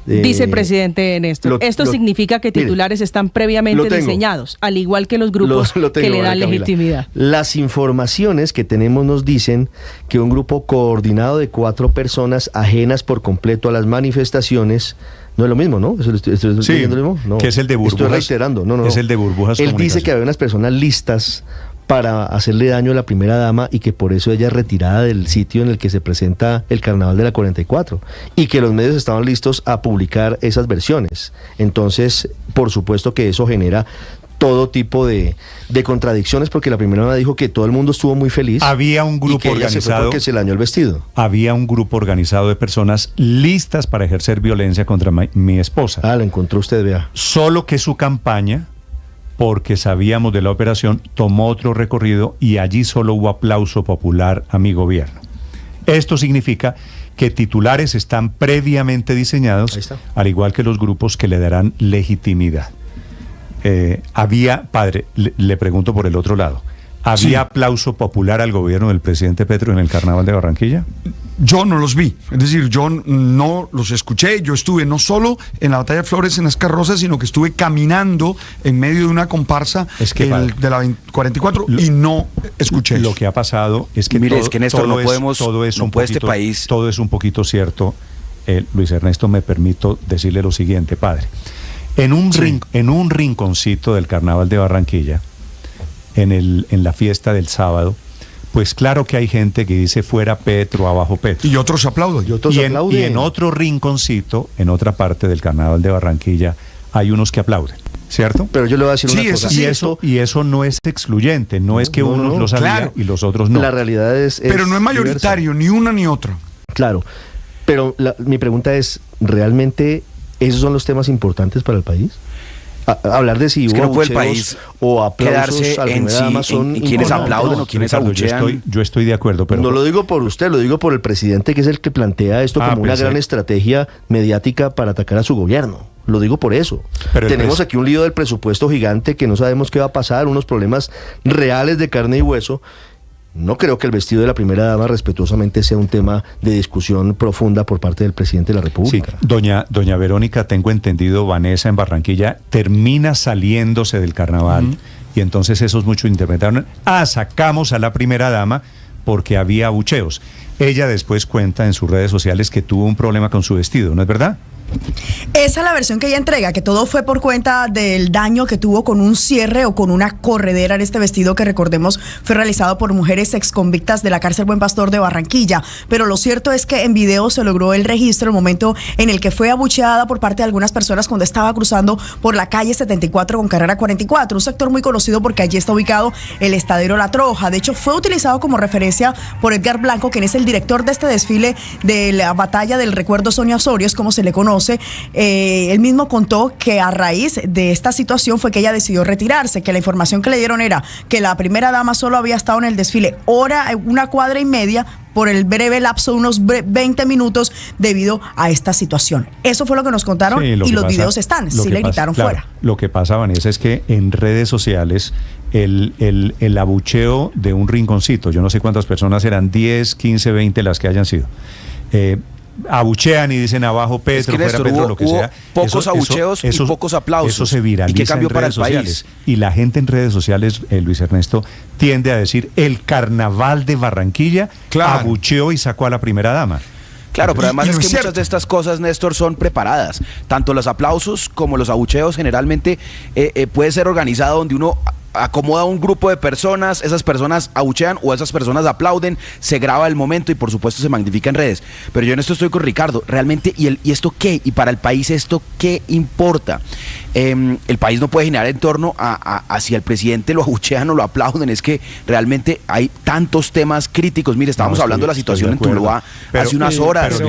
Dice el presidente Néstor, esto significa que titulares están previamente diseñados, al igual que los grupos que le dan legitimidad. Las informaciones que tenemos nos dicen que un grupo coordinado de 4 personas ajenas por completo a las manifestaciones, no es lo mismo, ¿no? ¿Estoy leyendo lo mismo? No, que es el de burbujas. Estoy reiterando, no. Es el de burbujas. Él dice que había unas personas listas para hacerle daño a la primera dama y que por eso ella es retirada del sitio en el que se presenta el carnaval de la 44 y que los medios estaban listos a publicar esas versiones. Entonces, por supuesto que eso genera todo tipo de contradicciones, porque la primera dama dijo que todo el mundo estuvo muy feliz. Había un grupo y que ella se fue porque se le dañó el vestido. Había un grupo organizado de personas listas para ejercer violencia contra mi esposa. Lo encontró usted, vea. Solo que su campaña, porque sabíamos de la operación, tomó otro recorrido y allí solo hubo aplauso popular a mi gobierno. Esto significa que titulares están previamente diseñados, al igual que los grupos que le darán legitimidad. Padre, le pregunto por el otro lado, ¿había aplauso popular al gobierno del presidente Petro en el Carnaval de Barranquilla? Yo no los vi, es decir, yo no los escuché. Yo estuve no solo en la Batalla de Flores en las carrozas, sino que estuve caminando en medio de una comparsa de la 44 y no escuché. Lo que ha pasado es que mire, es que Néstor, este país. Todo es un poquito cierto. Luis Ernesto, me permito decirle lo siguiente, padre. En un rinconcito del Carnaval de Barranquilla, en la fiesta del sábado, pues claro que hay gente que dice fuera Petro, abajo Petro. Y otros aplauden. Y en otro rinconcito, en otra parte del Carnaval de Barranquilla, hay unos que aplauden, ¿cierto? Pero yo le voy a decir una cosa. Y eso no es excluyente, no es que unos lo sabían y los otros no. La realidad es pero no es mayoritario, diversa. Ni una ni otra. Claro, pero mi pregunta es, ¿realmente esos son los temas importantes para el país? Hablar de si hubo no fue el país o aplausos a la primera dama son quienes aplauden o quienes abuchean. Yo estoy de acuerdo, pero no lo digo por usted, lo digo por el presidente, que es el que plantea esto como una gran estrategia mediática para atacar a su gobierno. Lo digo por eso. Tenemos aquí un lío del presupuesto gigante que no sabemos qué va a pasar, unos problemas reales de carne y hueso. No creo que el vestido de la primera dama, respetuosamente, sea un tema de discusión profunda por parte del presidente de la República. Sí, doña Verónica, tengo entendido, Vanessa en Barranquilla termina saliéndose del carnaval y entonces esos muchos interpretaron, sacamos a la primera dama porque había abucheos. Ella después cuenta en sus redes sociales que tuvo un problema con su vestido, ¿no es verdad? Esa es la versión que ella entrega, que todo fue por cuenta del daño que tuvo con un cierre o con una corredera en este vestido que, recordemos, fue realizado por mujeres exconvictas de la cárcel Buen Pastor de Barranquilla. Pero lo cierto es que en video se logró el registro, el momento en el que fue abucheada por parte de algunas personas cuando estaba cruzando por la calle 74 con carrera 44, un sector muy conocido porque allí está ubicado el Estadero La Troja. De hecho, fue utilizado como referencia por Edgar Blanco, quien es el director de este desfile de la Batalla del Recuerdo Sonia Osorio, es como se le conoce. Él mismo contó que a raíz de esta situación fue que ella decidió retirarse, que la información que le dieron era que la primera dama solo había estado en el desfile una cuadra y media por el breve lapso de unos 20 minutos debido a esta situación. Eso fue lo que nos contaron y los videos están, sí le gritaron fuera. Lo que pasa, Vanessa, es que en redes sociales el abucheo de un rinconcito, yo no sé cuántas personas eran, 10, 15, 20 las que hayan sido, abuchean y dicen abajo Petro, fuera Petro, lo que sea. Pocos abucheos y pocos aplausos. Eso se viraliza. ¿Y qué cambió en para redes el sociales? país? Y la gente en redes sociales, Luis Ernesto, tiende a decir el Carnaval de Barranquilla abucheó y sacó a la primera dama. Claro, pero además es que muchas de estas cosas, Néstor, son preparadas. Tanto los aplausos como los abucheos generalmente puede ser organizado donde uno acomoda un grupo de personas, esas personas abuchean o esas personas aplauden, se graba el momento y por supuesto se magnifica en redes. Pero yo en esto estoy con Ricardo, realmente, ¿y esto qué? ¿Y para el país esto qué importa? el país no puede generar en torno a si el presidente lo abuchean o lo aplauden. Es que realmente hay tantos temas críticos. Mire, estábamos hablando de la situación en Tuluá hace unas horas.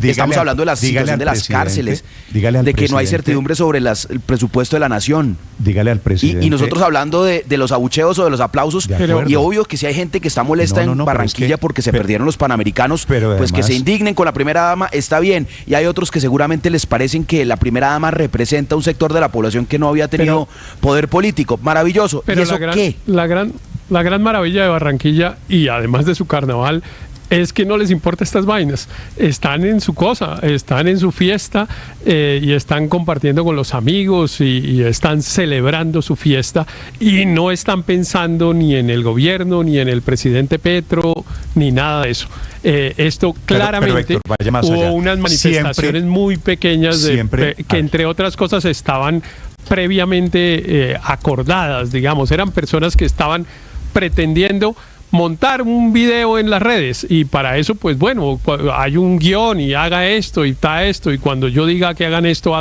Estamos hablando de la situación de las cárceles, de que no hay certidumbre sobre el presupuesto de la nación. Dígale al presidente. Y nosotros hablando de los abucheos o de los aplausos, y obvio que si hay gente que está molesta en Barranquilla porque se perdieron los Panamericanos, pues además, que se indignen con la primera dama, está bien. Y hay otros que seguramente les parecen que la primera dama representa un sector de la población que no había tenido poder político. Maravilloso. Pero ¿Y eso qué? La gran maravilla de Barranquilla, y además de su carnaval, es que no les importa estas vainas. Están en su cosa, están en su fiesta y están compartiendo con los amigos y están celebrando su fiesta y no están pensando ni en el gobierno, ni en el presidente Petro, ni nada de eso. Esto claramente Héctor, vaya más hubo allá. unas manifestaciones muy pequeñas que entre otras cosas estaban previamente acordadas, digamos. Eran personas que estaban pretendiendo montar un video en las redes, y para eso pues bueno, hay un guión y haga esto y está esto, y cuando yo diga que hagan esto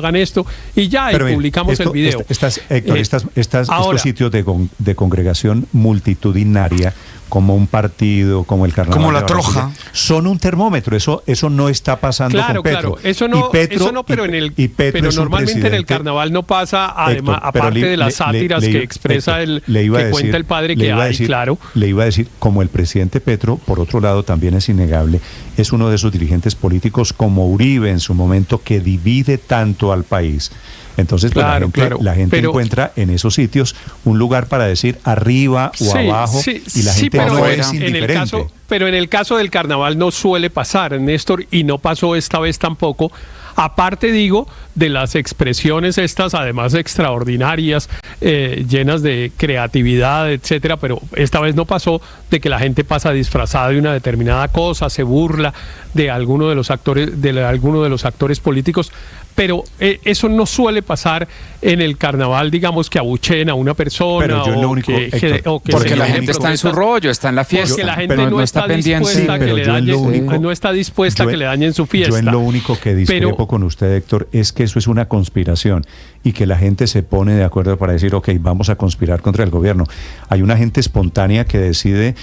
y ya, pero y publicamos el video. Héctor, estos sitios de congregación multitudinaria, como un partido, como el carnaval, como la Troja, son un termómetro. Eso no está pasando con Petro. Claro, eso no, pero normalmente en el carnaval no pasa, además, Héctor, aparte de las sátiras que expresa cuenta el padre que hay, claro. Le iba a decir, como el presidente Petro, por otro lado, también es innegable, es uno de esos dirigentes políticos como Uribe en su momento, que divide tanto al país. Entonces, la gente encuentra en esos sitios un lugar para decir arriba o abajo, y la gente no es indiferente. Pero en el caso del carnaval no suele pasar, Néstor, y no pasó esta vez tampoco. Aparte, digo, de las expresiones estas, además extraordinarias, llenas de creatividad, etcétera, pero esta vez no pasó de que la gente pasa disfrazada de una determinada cosa, se burla de alguno de los actores políticos. Pero eso no suele pasar en el carnaval, digamos, que abucheen a una persona, porque la gente está en su rollo, está en la fiesta, porque la gente no está dispuesta a que le dañen, no está dispuesta a que le dañen su fiesta. Yo en lo único que discrepo con usted, Héctor, es que eso es una conspiración y que la gente se pone de acuerdo para decir, ok, vamos a conspirar contra el gobierno. Hay una gente espontánea que decide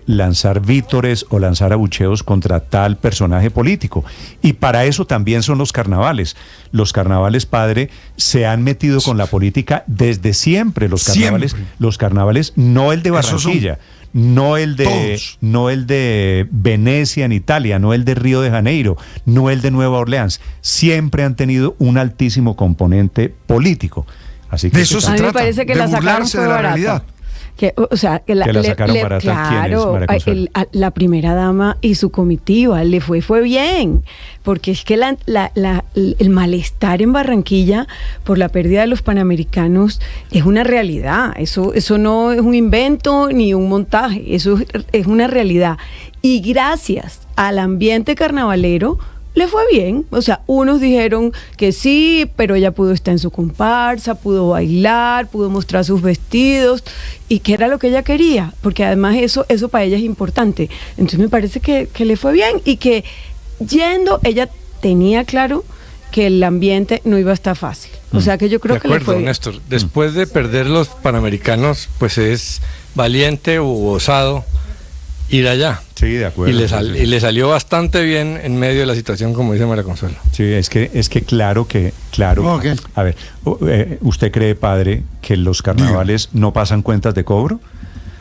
lanzar vítores o lanzar abucheos contra tal personaje político, y para eso también son los carnavales. Los carnavales, padre, se han metido con la política desde siempre. Los carnavales, no el de Barranquilla, no el de Venecia en Italia, no el de Río de Janeiro, no el de Nueva Orleans, siempre han tenido un altísimo componente político. Así que de eso se trata, a mí me parece que de la sacaron burlarse de la realidad. Que la sacaron barata. Claro, la primera dama y su comitiva le fue bien, porque es que el malestar en Barranquilla por la pérdida de los Panamericanos es una realidad. Eso no es un invento ni un montaje, eso es una realidad. Y gracias al ambiente carnavalero le fue bien. O sea, unos dijeron que sí, pero ella pudo estar en su comparsa, pudo bailar, pudo mostrar sus vestidos, y que era lo que ella quería, porque además eso para ella es importante. Entonces me parece que le fue bien, y que yendo, ella tenía claro que el ambiente no iba a estar fácil. O sea que yo creo que le fue bien. Néstor, después de perder los Panamericanos, pues es valiente u osado ir allá. Sí, de acuerdo. Y le salió bastante bien en medio de la situación, como dice María Consuelo. Sí, es que claro. Okay. A ver, ¿usted cree, padre, que los carnavales no pasan cuentas de cobro?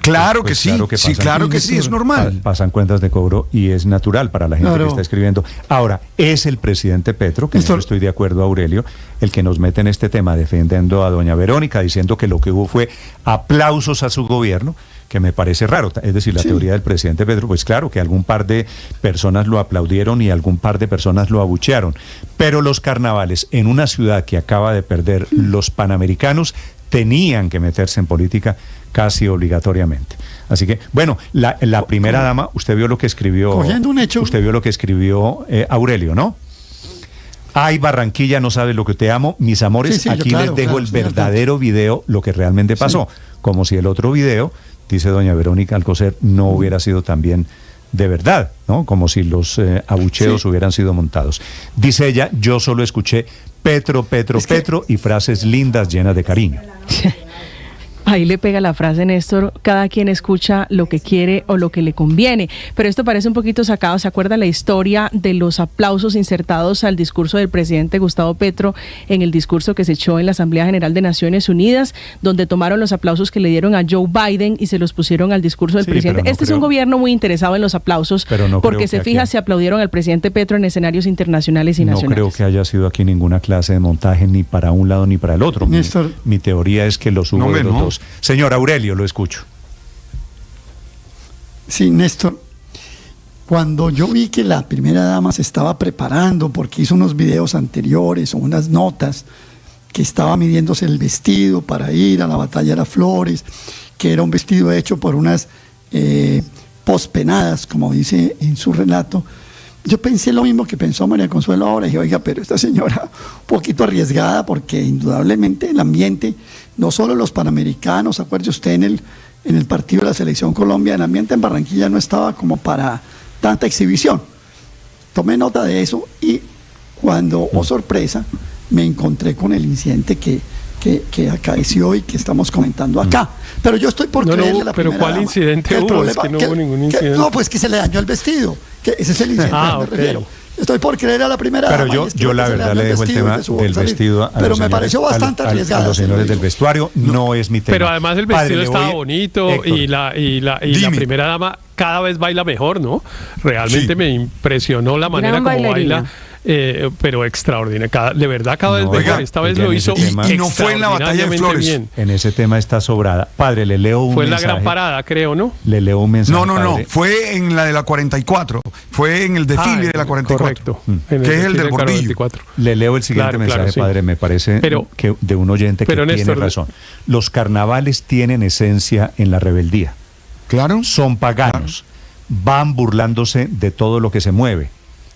Claro que sí, claro que sí, es normal. Pasan cuentas de cobro y es natural para la gente que está escribiendo. Ahora, es el presidente Petro, que no estoy de acuerdo, Aurelio, el que nos mete en este tema defendiendo a doña Verónica, diciendo que lo que hubo fue aplausos a su gobierno, que me parece raro. Es decir, la teoría del presidente Petro, pues claro, que algún par de personas lo aplaudieron y algún par de personas lo abuchearon. Pero los carnavales en una ciudad que acaba de perder los Panamericanos tenían que meterse en política casi obligatoriamente. Así que, bueno, la primera dama, usted vio lo que escribió. Cogiendo un hecho. Usted vio lo que escribió Aurelio, ¿no? Ay, Barranquilla, no sabes lo que te amo, mis amores. Sí, aquí les dejo el verdadero video, lo que realmente pasó. Como si el otro video, dice doña Verónica Alcocer, no hubiera sido también de verdad, ¿no? Como si los abucheos hubieran sido montados. Dice ella, yo solo escuché Petro y frases lindas llenas de cariño. Ahí le pega la frase, Néstor, cada quien escucha lo que quiere o lo que le conviene, pero esto parece un poquito sacado. ¿Se acuerda la historia de los aplausos insertados al discurso del presidente Gustavo Petro en el discurso que se echó en la Asamblea General de Naciones Unidas, donde tomaron los aplausos que le dieron a Joe Biden y se los pusieron al discurso del presidente? No, es un gobierno muy interesado en los aplausos, porque se fija si aplaudieron al presidente Petro en escenarios internacionales y nacionales. No creo que haya sido aquí ninguna clase de montaje ni para un lado ni para el otro. Néstor, mi teoría es que los hubo de los dos. Señor Aurelio, lo escucho. Sí, Néstor, cuando yo vi que la primera dama se estaba preparando, porque hizo unos videos anteriores o unas notas, que estaba midiéndose el vestido para ir a la batalla de las Flores, que era un vestido hecho por unas pospenadas, como dice en su relato, yo pensé lo mismo que pensó María Consuelo ahora. Dije, oiga, pero esta señora un poquito arriesgada, porque indudablemente el ambiente, no solo los panamericanos, acuérdese usted en el partido de la Selección Colombia, el ambiente en Barranquilla no estaba como para tanta exhibición. Tomé nota de eso y cuando, oh sorpresa, me encontré con el incidente que acaeció y que estamos comentando acá. Pero yo estoy por creerle la primera ¿Pero cuál dama, incidente hubo? Es que no hubo ningún incidente. No, pues que se le dañó el vestido. Que ese es el incidente al que me refiero. Estoy por creer a la primera dama. Pero yo la verdad le dejo el tema del vestido a pero me pareció bastante arriesgado. A los señores del vestuario, no es mi tema. Pero además el vestido estaba bonito, Héctor, y la primera dama cada vez baila mejor, ¿no? Realmente me impresionó la manera como baila. Pero extraordinaria, de verdad cada vez mejor. Esta vez lo hizo y no fue en la batalla de Flores. Bien. En ese tema está sobrada. Padre, le leo un mensaje. Fue mensaje. la gran parada, creo, ¿no? Le leo un mensaje. No, fue en la de la 44. Fue en el desfile de la 44. Correcto. Que es el del Gordillo. Le leo el siguiente mensaje, sí. Padre. Me parece que de un oyente que tiene Néstor, razón. Los carnavales tienen esencia en la rebeldía. Claro. Son paganos. Claro. Van burlándose de todo lo que se mueve.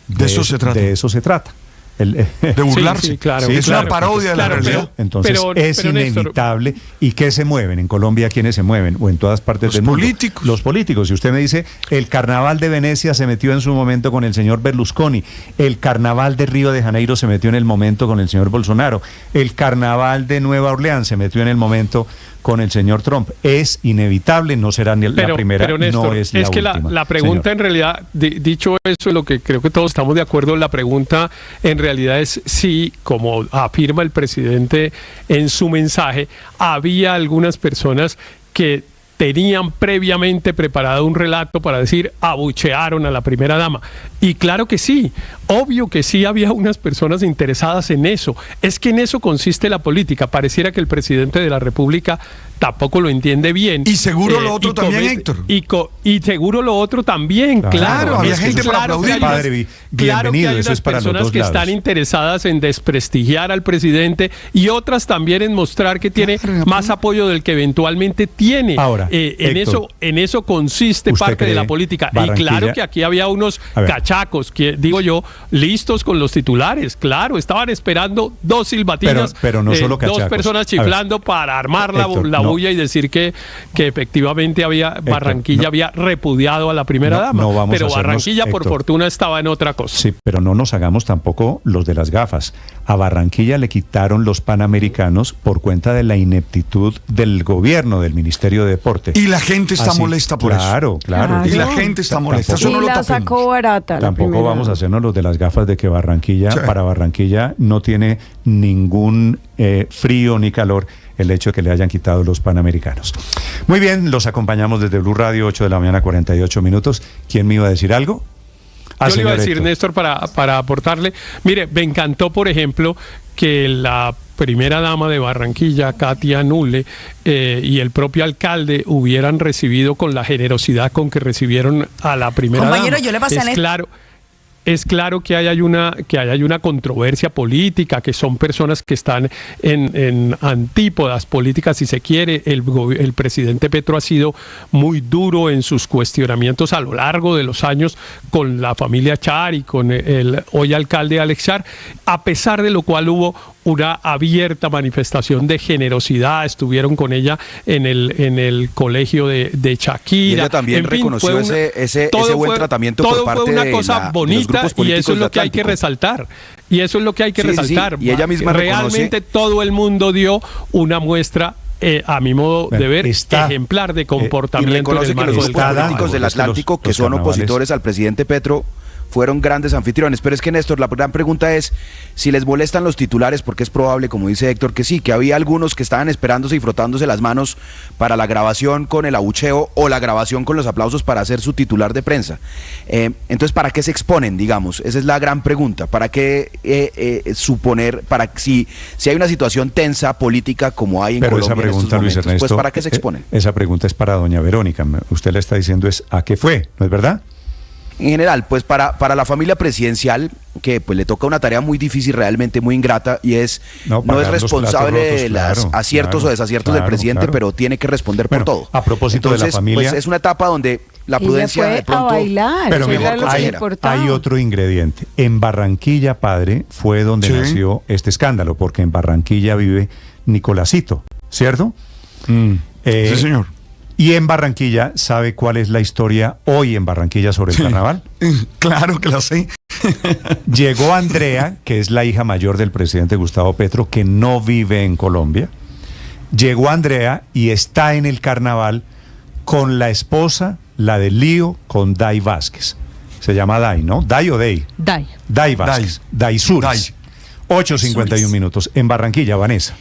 De eso se trata. De burlarse. Sí, claro. Es una parodia de la realidad. Entonces es inevitable. Néstor, ¿y qué se mueven? En Colombia, ¿quiénes se mueven? O en todas partes del mundo. Los políticos. Si usted me dice, el carnaval de Venecia se metió en su momento con el señor Berlusconi, el carnaval de Río de Janeiro se metió en el momento con el señor Bolsonaro, el carnaval de Nueva Orleans se metió en el momento con el señor Trump. Es inevitable, no será ni la primera, pero Néstor, no es la última. Es que la pregunta, señor, en realidad, dicho eso, lo que creo que todos estamos de acuerdo, la pregunta en realidad es si, como afirma el presidente en su mensaje, había algunas personas que tenían previamente preparado un relato para decir abuchearon a la primera dama. Y claro que sí, obvio que sí había unas personas interesadas en eso. Es que en eso consiste la política. Pareciera que el presidente de la República tampoco lo entiende bien. Y seguro lo otro también, Héctor. Y seguro lo otro también, claro. Había gente para aplaudir. Padre, claro que hay unas personas que están interesadas en desprestigiar al presidente y otras también en mostrar que tiene más apoyo del que eventualmente tiene. Ahora, Héctor, en eso consiste parte de la política. Y claro que aquí había unos cachacos, que digo yo, listos con los titulares. Claro, estaban esperando dos silbatinas, pero no solo cachacos, dos personas chiflando para armar Héctor, la bulla y decir que efectivamente Barranquilla había repudiado a la primera dama. Pero Barranquilla, por fortuna, estaba en otra cosa. Sí, pero no nos hagamos tampoco los de las gafas. A Barranquilla le quitaron los Panamericanos por cuenta de la ineptitud del gobierno, del Ministerio de Deporte. Y la gente está molesta por eso. Claro. Y la gente está molesta. Eso no lo tapemos. Sacó barata. Tampoco vamos a hacernos los de las gafas de que para Barranquilla no tiene ningún frío ni calor el hecho de que le hayan quitado los Panamericanos. Muy bien, los acompañamos desde Blue Radio, 8 de la mañana, 48 minutos. ¿Quién me iba a decir algo? Yo le iba a decir, Héctor. Néstor, para aportarle. Mire, me encantó, por ejemplo, que la primera dama de Barranquilla, Katia Nule, y el propio alcalde hubieran recibido con la generosidad con que recibieron a la primera dama. Compañero, yo le pasé Es claro que hay una controversia política, que son personas que están en antípodas políticas, si se quiere. El presidente Petro ha sido muy duro en sus cuestionamientos a lo largo de los años con la familia Char y con el hoy alcalde Alex Char, a pesar de lo cual hubo una abierta manifestación de generosidad. Estuvieron con ella en el colegio de Shakira. Y ella también reconoció ese buen tratamiento por parte de una cosa bonita, y eso es lo que hay que resaltar. Y eso es lo que hay que resaltar. Sí. Y ella misma realmente todo el mundo dio una muestra, a mi modo de ver, ejemplar de comportamiento. Y reconoce que los grupos políticos del Atlántico, que son opositores al presidente Petro, fueron grandes anfitriones. Pero es que, Néstor, la gran pregunta es si les molestan los titulares, porque es probable, como dice Héctor, que sí, que había algunos que estaban esperándose y frotándose las manos para la grabación con el abucheo o la grabación con los aplausos para hacer su titular de prensa. Entonces, ¿para qué se exponen, digamos? Esa es la gran pregunta. ¿Para qué suponer, si hay una situación tensa política como hay en Colombia esa pregunta, en estos momentos, Luis Ernesto, pues ¿para qué se exponen? Esa pregunta es para doña Verónica. Usted le está diciendo ¿a qué fue? ¿No es verdad? En general, pues para la familia presidencial, que pues le toca una tarea muy difícil, realmente muy ingrata, y no es responsable de los aciertos o desaciertos del presidente, pero tiene que responder por todo. A propósito de la familia, pues es una etapa donde la prudencia de pronto... Pero hay otro ingrediente. En Barranquilla, padre, fue donde nació este escándalo, porque en Barranquilla vive Nicolásito, ¿cierto? Sí, señor. Y en Barranquilla, ¿sabe cuál es la historia hoy en Barranquilla sobre el carnaval? Claro que la sé. Llegó Andrea, que es la hija mayor del presidente Gustavo Petro, que no vive en Colombia. Llegó Andrea y está en el carnaval con la esposa, la del lío, con Day Vázquez. Se llama Day, ¿no? ¿Day o Day? Day. Day Vázquez. Day Suris. 8:51 minutos. En Barranquilla, Vanessa.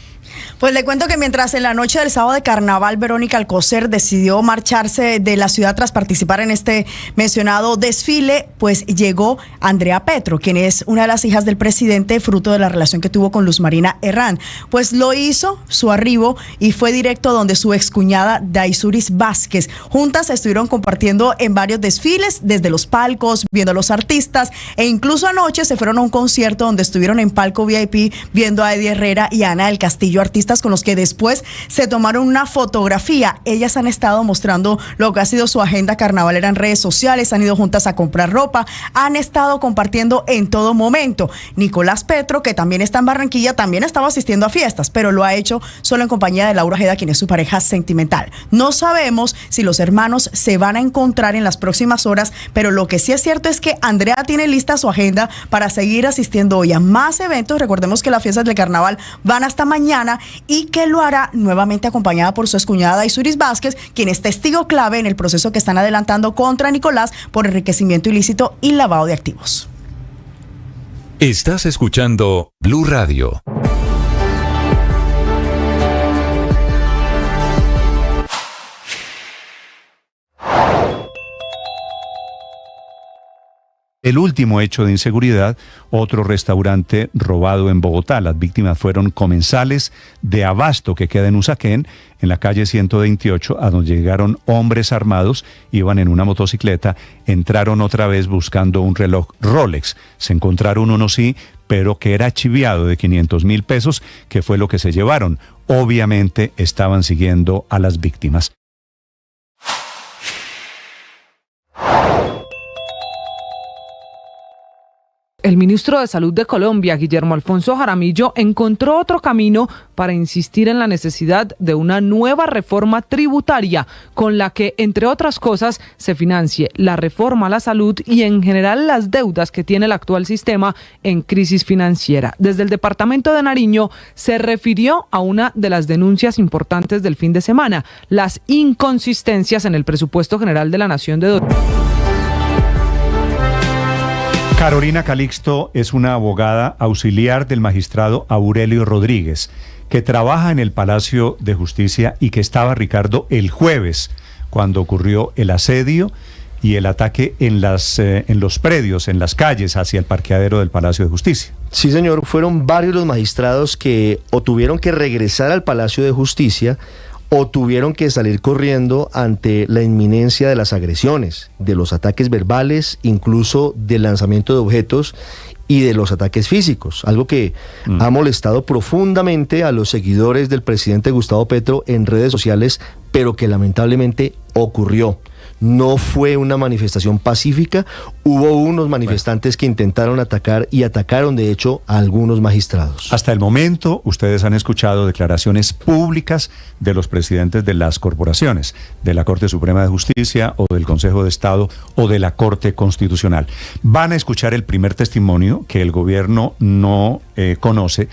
Pues le cuento que mientras en la noche del sábado de carnaval Verónica Alcocer decidió marcharse de la ciudad tras participar en este mencionado desfile, pues llegó Andrea Petro, quien es una de las hijas del presidente, fruto de la relación que tuvo con Luz Marina Herrán. Pues lo hizo, su arribo, y fue directo donde su excuñada Daysuris Vázquez. Juntas estuvieron compartiendo en varios desfiles, desde los palcos, viendo a los artistas, e incluso anoche se fueron a un concierto donde estuvieron en palco VIP viendo a Eddie Herrera y Ana del Castillo, artistas con los que después se tomaron una fotografía. Ellas han estado mostrando lo que ha sido su agenda carnavalera en redes sociales, han ido juntas a comprar ropa, han estado compartiendo en todo momento. Nicolás Petro, que también está en Barranquilla, también estaba asistiendo a fiestas, pero lo ha hecho solo en compañía de Laura Ojeda, quien es su pareja sentimental. No sabemos si los hermanos se van a encontrar en las próximas horas, pero lo que sí es cierto es que Andrea tiene lista su agenda para seguir asistiendo hoy a más eventos. Recordemos que las fiestas del carnaval van hasta mañana, y que lo hará nuevamente acompañada por su excuñada Daysuris Vázquez, quien es testigo clave en el proceso que están adelantando contra Nicolás por enriquecimiento ilícito y lavado de activos. Estás escuchando Blue Radio. El último hecho de inseguridad, otro restaurante robado en Bogotá. Las víctimas fueron comensales de Abasto, que queda en Usaquén, en la calle 128, a donde llegaron hombres armados, iban en una motocicleta, entraron otra vez buscando un reloj Rolex. Se encontraron uno sí, pero que era chiviado de 500.000 pesos, que fue lo que se llevaron. Obviamente estaban siguiendo a las víctimas. El ministro de Salud de Colombia, Guillermo Alfonso Jaramillo, encontró otro camino para insistir en la necesidad de una nueva reforma tributaria con la que, entre otras cosas, se financie la reforma a la salud y en general las deudas que tiene el actual sistema en crisis financiera. Desde el departamento de Nariño se refirió a una de las denuncias importantes del fin de semana, las inconsistencias en el presupuesto general de la Nación de Carolina Calixto es una abogada auxiliar del magistrado Aurelio Rodríguez, que trabaja en el Palacio de Justicia y que estaba, Ricardo, el jueves, cuando ocurrió el asedio y el ataque en los predios, en las calles, hacia el parqueadero del Palacio de Justicia. Sí, señor, fueron varios los magistrados que o tuvieron que regresar al Palacio de Justicia o tuvieron que salir corriendo ante la inminencia de las agresiones, de los ataques verbales, incluso del lanzamiento de objetos y de los ataques físicos, algo que ha molestado profundamente a los seguidores del presidente Gustavo Petro en redes sociales, pero que lamentablemente ocurrió. no fue una manifestación pacífica. Hubo unos manifestantes que intentaron atacar y atacaron de hecho a algunos magistrados. Hasta el momento ustedes han escuchado declaraciones públicas de los presidentes de las corporaciones, de la Corte Suprema de Justicia o del Consejo de Estado o de la Corte Constitucional. Van a escuchar el primer testimonio que el gobierno no conoce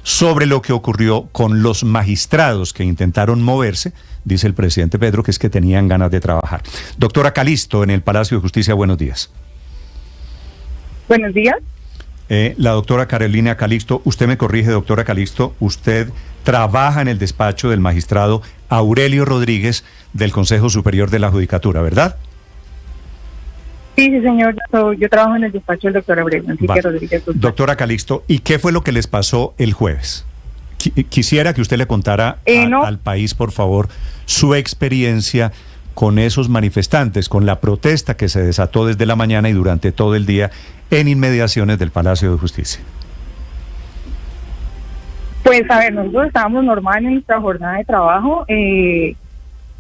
sobre lo que ocurrió con los magistrados que intentaron moverse. Dice el presidente Petro que es que tenían ganas de trabajar. Doctora Calisto, en el Palacio de Justicia, buenos días. Buenos días. La doctora Carolina Calisto, usted me corrige, doctora Calisto, usted trabaja en el despacho del magistrado Aurelio Rodríguez del Consejo Superior de la Judicatura, ¿verdad? Sí, señor, yo trabajo en el despacho del doctor Aurelio Rodríguez. Doctora Calisto, ¿y qué fue lo que les pasó el jueves? Quisiera que usted le contara al país, por favor, su experiencia con esos manifestantes, con la protesta que se desató desde la mañana y durante todo el día en inmediaciones del Palacio de Justicia. Pues, a ver, nosotros estábamos normal en nuestra jornada de trabajo.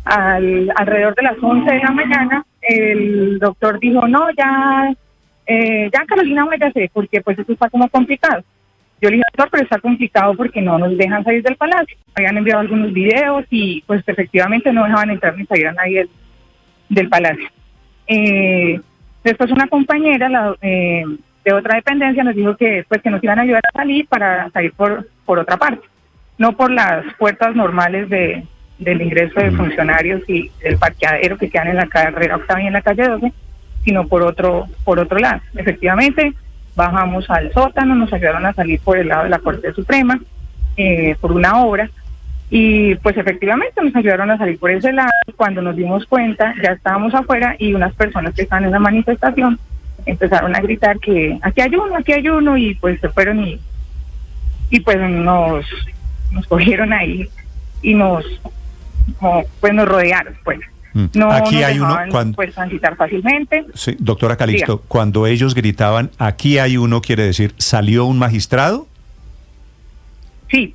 Alrededor de las 11 de la mañana, el doctor dijo, no, ya Carolina, váyase, porque pues esto está como complicado. Yo le dije, doctor, pero está complicado porque no nos dejan salir del palacio. Habían enviado algunos videos y pues efectivamente no dejaban entrar ni salir a nadie del palacio. Después una compañera de otra dependencia nos dijo que pues que nos iban a ayudar a salir para salir por otra parte, no por las puertas normales del ingreso de funcionarios y del parqueadero que quedan en la carrera octava y en la calle 12, sino por otro lado. Efectivamente, bajamos al sótano, nos ayudaron a salir por el lado de la Corte Suprema, por una obra, y pues efectivamente nos ayudaron a salir por ese lado. Cuando nos dimos cuenta, ya estábamos afuera y unas personas que estaban en la manifestación empezaron a gritar que aquí hay uno, y pues se fueron y pues nos cogieron ahí y nos rodearon, pues. No aquí nos hay dejaban, uno pues, transitar fácilmente. Sí, doctora Calisto, Diga. cuando ellos gritaban, aquí hay uno, quiere decir, ¿salió un magistrado? Sí,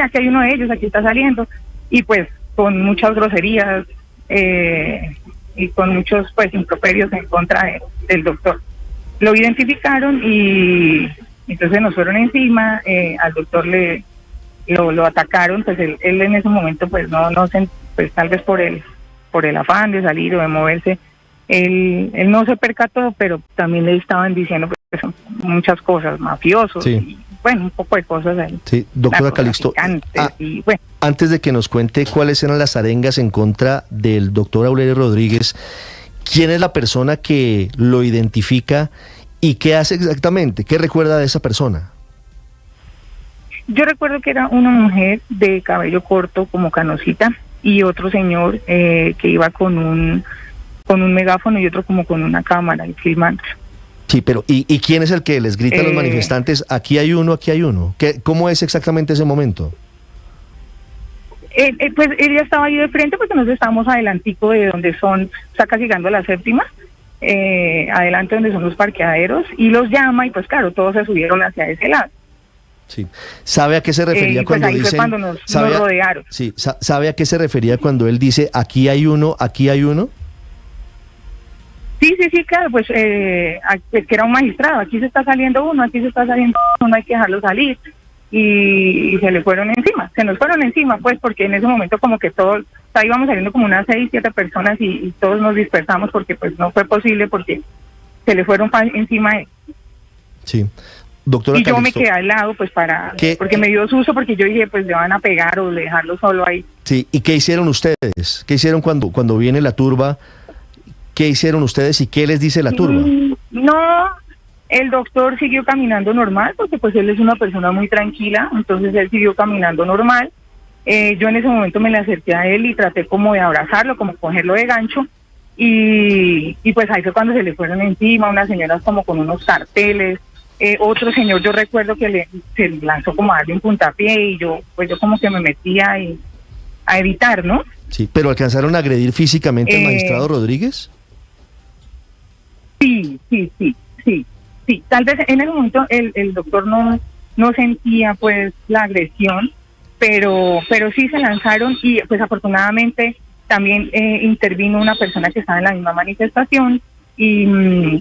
aquí hay uno de ellos, aquí está saliendo, y pues con muchas groserías y con muchos pues improperios en contra del doctor. Lo identificaron y entonces nos fueron encima, al doctor lo atacaron, pues él en ese momento pues no pues tal vez por el afán de salir o de moverse, él no se percató, pero también le estaban diciendo pues, muchas cosas, mafiosos, sí. Y bueno, un poco de cosas ahí. Sí, doctora Calisto, y bueno. Antes de que nos cuente cuáles eran las arengas en contra del doctor Aurelio Rodríguez, ¿quién es la persona que lo identifica y qué hace exactamente? ¿Qué recuerda de esa persona? Yo recuerdo que era una mujer de cabello corto como Canosita y otro señor que iba con un megáfono y otro como con una cámara y filmando. Sí, pero ¿y quién es el que les grita a los manifestantes, aquí hay uno, aquí hay uno? ¿Cómo es exactamente ese momento? Pues ella estaba ahí de frente porque nosotros estábamos adelantico de donde son, está casi llegando a la séptima, adelante donde son los parqueaderos, y los llama y pues claro, todos se subieron hacia ese lado. Sí. ¿Sabe a qué se refería pues cuando ahí dicen? fue cuando nos rodearon. Sí, ¿sabe a qué se refería cuando él dice aquí hay uno, aquí hay uno? Sí, claro, pues que era un magistrado, aquí se está saliendo uno, aquí se está saliendo uno, no hay que dejarlo salir, y se le fueron encima, se nos fueron encima, pues porque en ese momento como que todos, o sea, íbamos saliendo como unas 6, 7 personas y todos nos dispersamos porque pues no fue posible porque se le fueron encima de él. Sí. Doctora y yo Calisto, me quedé al lado pues porque me dio susto, porque yo dije pues le van a pegar o dejarlo solo ahí. Sí, ¿y qué hicieron ustedes? ¿Qué hicieron cuando viene la turba? ¿Qué hicieron ustedes y qué les dice la turba? No, el doctor siguió caminando normal porque pues él es una persona muy tranquila, entonces él siguió caminando normal. Yo en ese momento me le acerqué a él y traté como de abrazarlo, como cogerlo de gancho, y pues ahí fue cuando se le fueron encima unas señoras como con unos carteles. Otro señor yo recuerdo que se lanzó como a darle un puntapié y yo como que me metía a evitar, ¿no? Sí, pero ¿alcanzaron a agredir físicamente al magistrado Rodríguez? Sí. Tal vez en el momento el doctor no sentía pues la agresión, pero sí se lanzaron y pues afortunadamente también intervino una persona que estaba en la misma manifestación y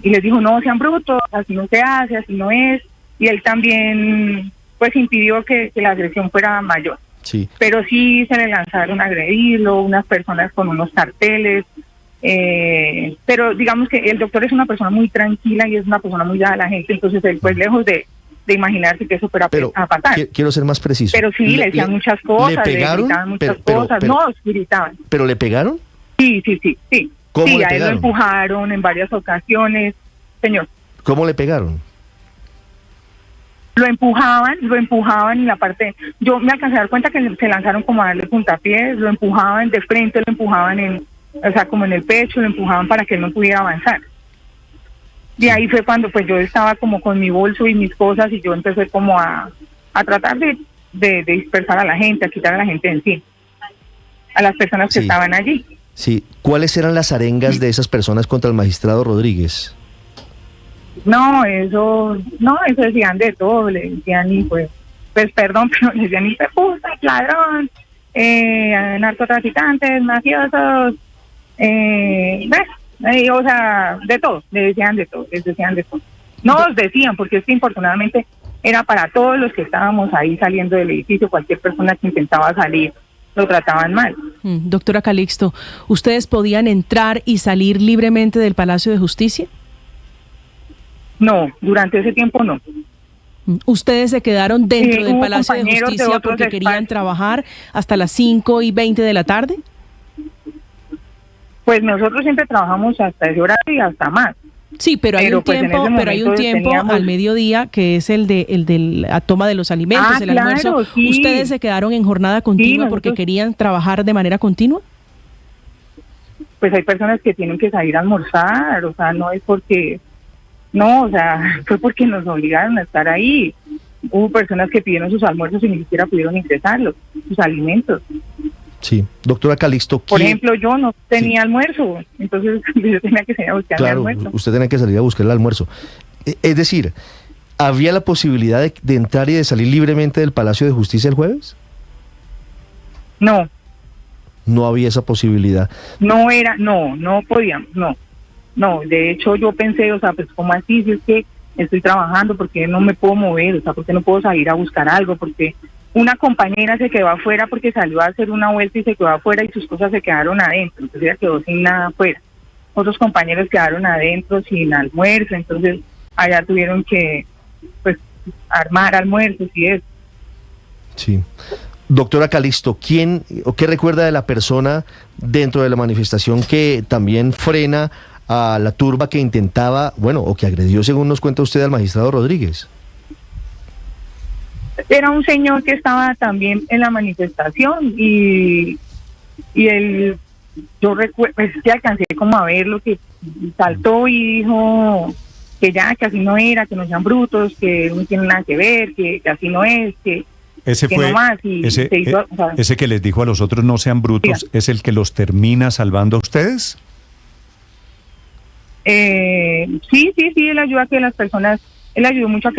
les dijo, no sean brutos, así no se hace, así no es, y él también pues impidió que la agresión fuera mayor. Sí. Pero sí se le lanzaron a agredirlo, unas personas con unos carteles, pero digamos que el doctor es una persona muy tranquila y es una persona muy dada a la gente, entonces él pues lejos de imaginarse que eso fuera a pasar. Quiero ser más preciso. Pero sí, le decían muchas cosas, ¿le pegaron? le gritaban muchas cosas, no, gritaban. ¿Pero le pegaron? Sí. ¿Cómo sí, le a él lo pegaron? empujaron en varias ocasiones, señor. ¿Cómo le pegaron? Lo empujaban en la parte, yo me alcancé a dar cuenta que se lanzaron como a darle puntapiés, lo empujaban de frente, lo empujaban como en el pecho, lo empujaban para que él no pudiera avanzar. Y ahí fue cuando pues yo estaba como con mi bolso y mis cosas y yo empecé como a tratar de dispersar a la gente, a quitar a la gente de encima, a las personas que estaban allí. Sí. ¿Cuáles eran las arengas de esas personas contra el magistrado Rodríguez? No, eso decían de todo, le decían y pues perdón, pero le decían y puta, ladrón, narcotraficantes, mafiosos, o sea, de todo, les decían de todo. No os decían, porque es que infortunadamente era para todos los que estábamos ahí saliendo del edificio, cualquier persona que intentaba salir, lo trataban mal. Doctora Calixto, ¿ustedes podían entrar y salir libremente del Palacio de Justicia? No, durante ese tiempo no. ¿Ustedes se quedaron dentro del Palacio de Justicia porque querían trabajar hasta las 5:20 de la tarde? Pues nosotros siempre trabajamos hasta ese horario y hasta más. Sí, pero hay un tiempo al mediodía que es el de la toma de los alimentos, el almuerzo. Sí. ¿Ustedes se quedaron en jornada continua porque querían trabajar de manera continua? Pues hay personas que tienen que salir a almorzar, o sea, no es porque... No, o sea, fue porque nos obligaron a estar ahí. Hubo personas que pidieron sus almuerzos y ni siquiera pudieron ingresarlos, sus alimentos. Sí, doctora Calixto. Por ejemplo, yo no tenía almuerzo, entonces yo tenía que salir a buscar el almuerzo. Usted tenía que salir a buscar el almuerzo. Es decir, ¿había la posibilidad de entrar y de salir libremente del Palacio de Justicia el jueves? No. No había esa posibilidad. No podíamos, no. No, de hecho yo pensé, o sea, pues ¿cómo así? Si es que estoy trabajando, porque no me puedo mover, o sea, porque no puedo salir a buscar algo, porque una compañera se quedó afuera porque salió a hacer una vuelta y se quedó afuera y sus cosas se quedaron adentro, entonces ella quedó sin nada afuera. Otros compañeros quedaron adentro sin almuerzo, entonces allá tuvieron que, pues, armar almuerzos y eso. Sí. Doctora Calixto, ¿quién o qué recuerda de la persona dentro de la manifestación que también frena a la turba que intentaba, o que agredió, según nos cuenta usted, al magistrado Rodríguez? Era un señor que estaba también en la manifestación y él, yo recuerdo, pues que alcancé como a ver lo que saltó y dijo que así no era, que no sean brutos, que no tienen nada que ver, que así no es, ese que fue, no más. Y ese que les dijo a los otros no sean brutos, sí. ¿Es el que los termina salvando a ustedes? Sí, él ayuda a que las personas, él ayudó mucho a que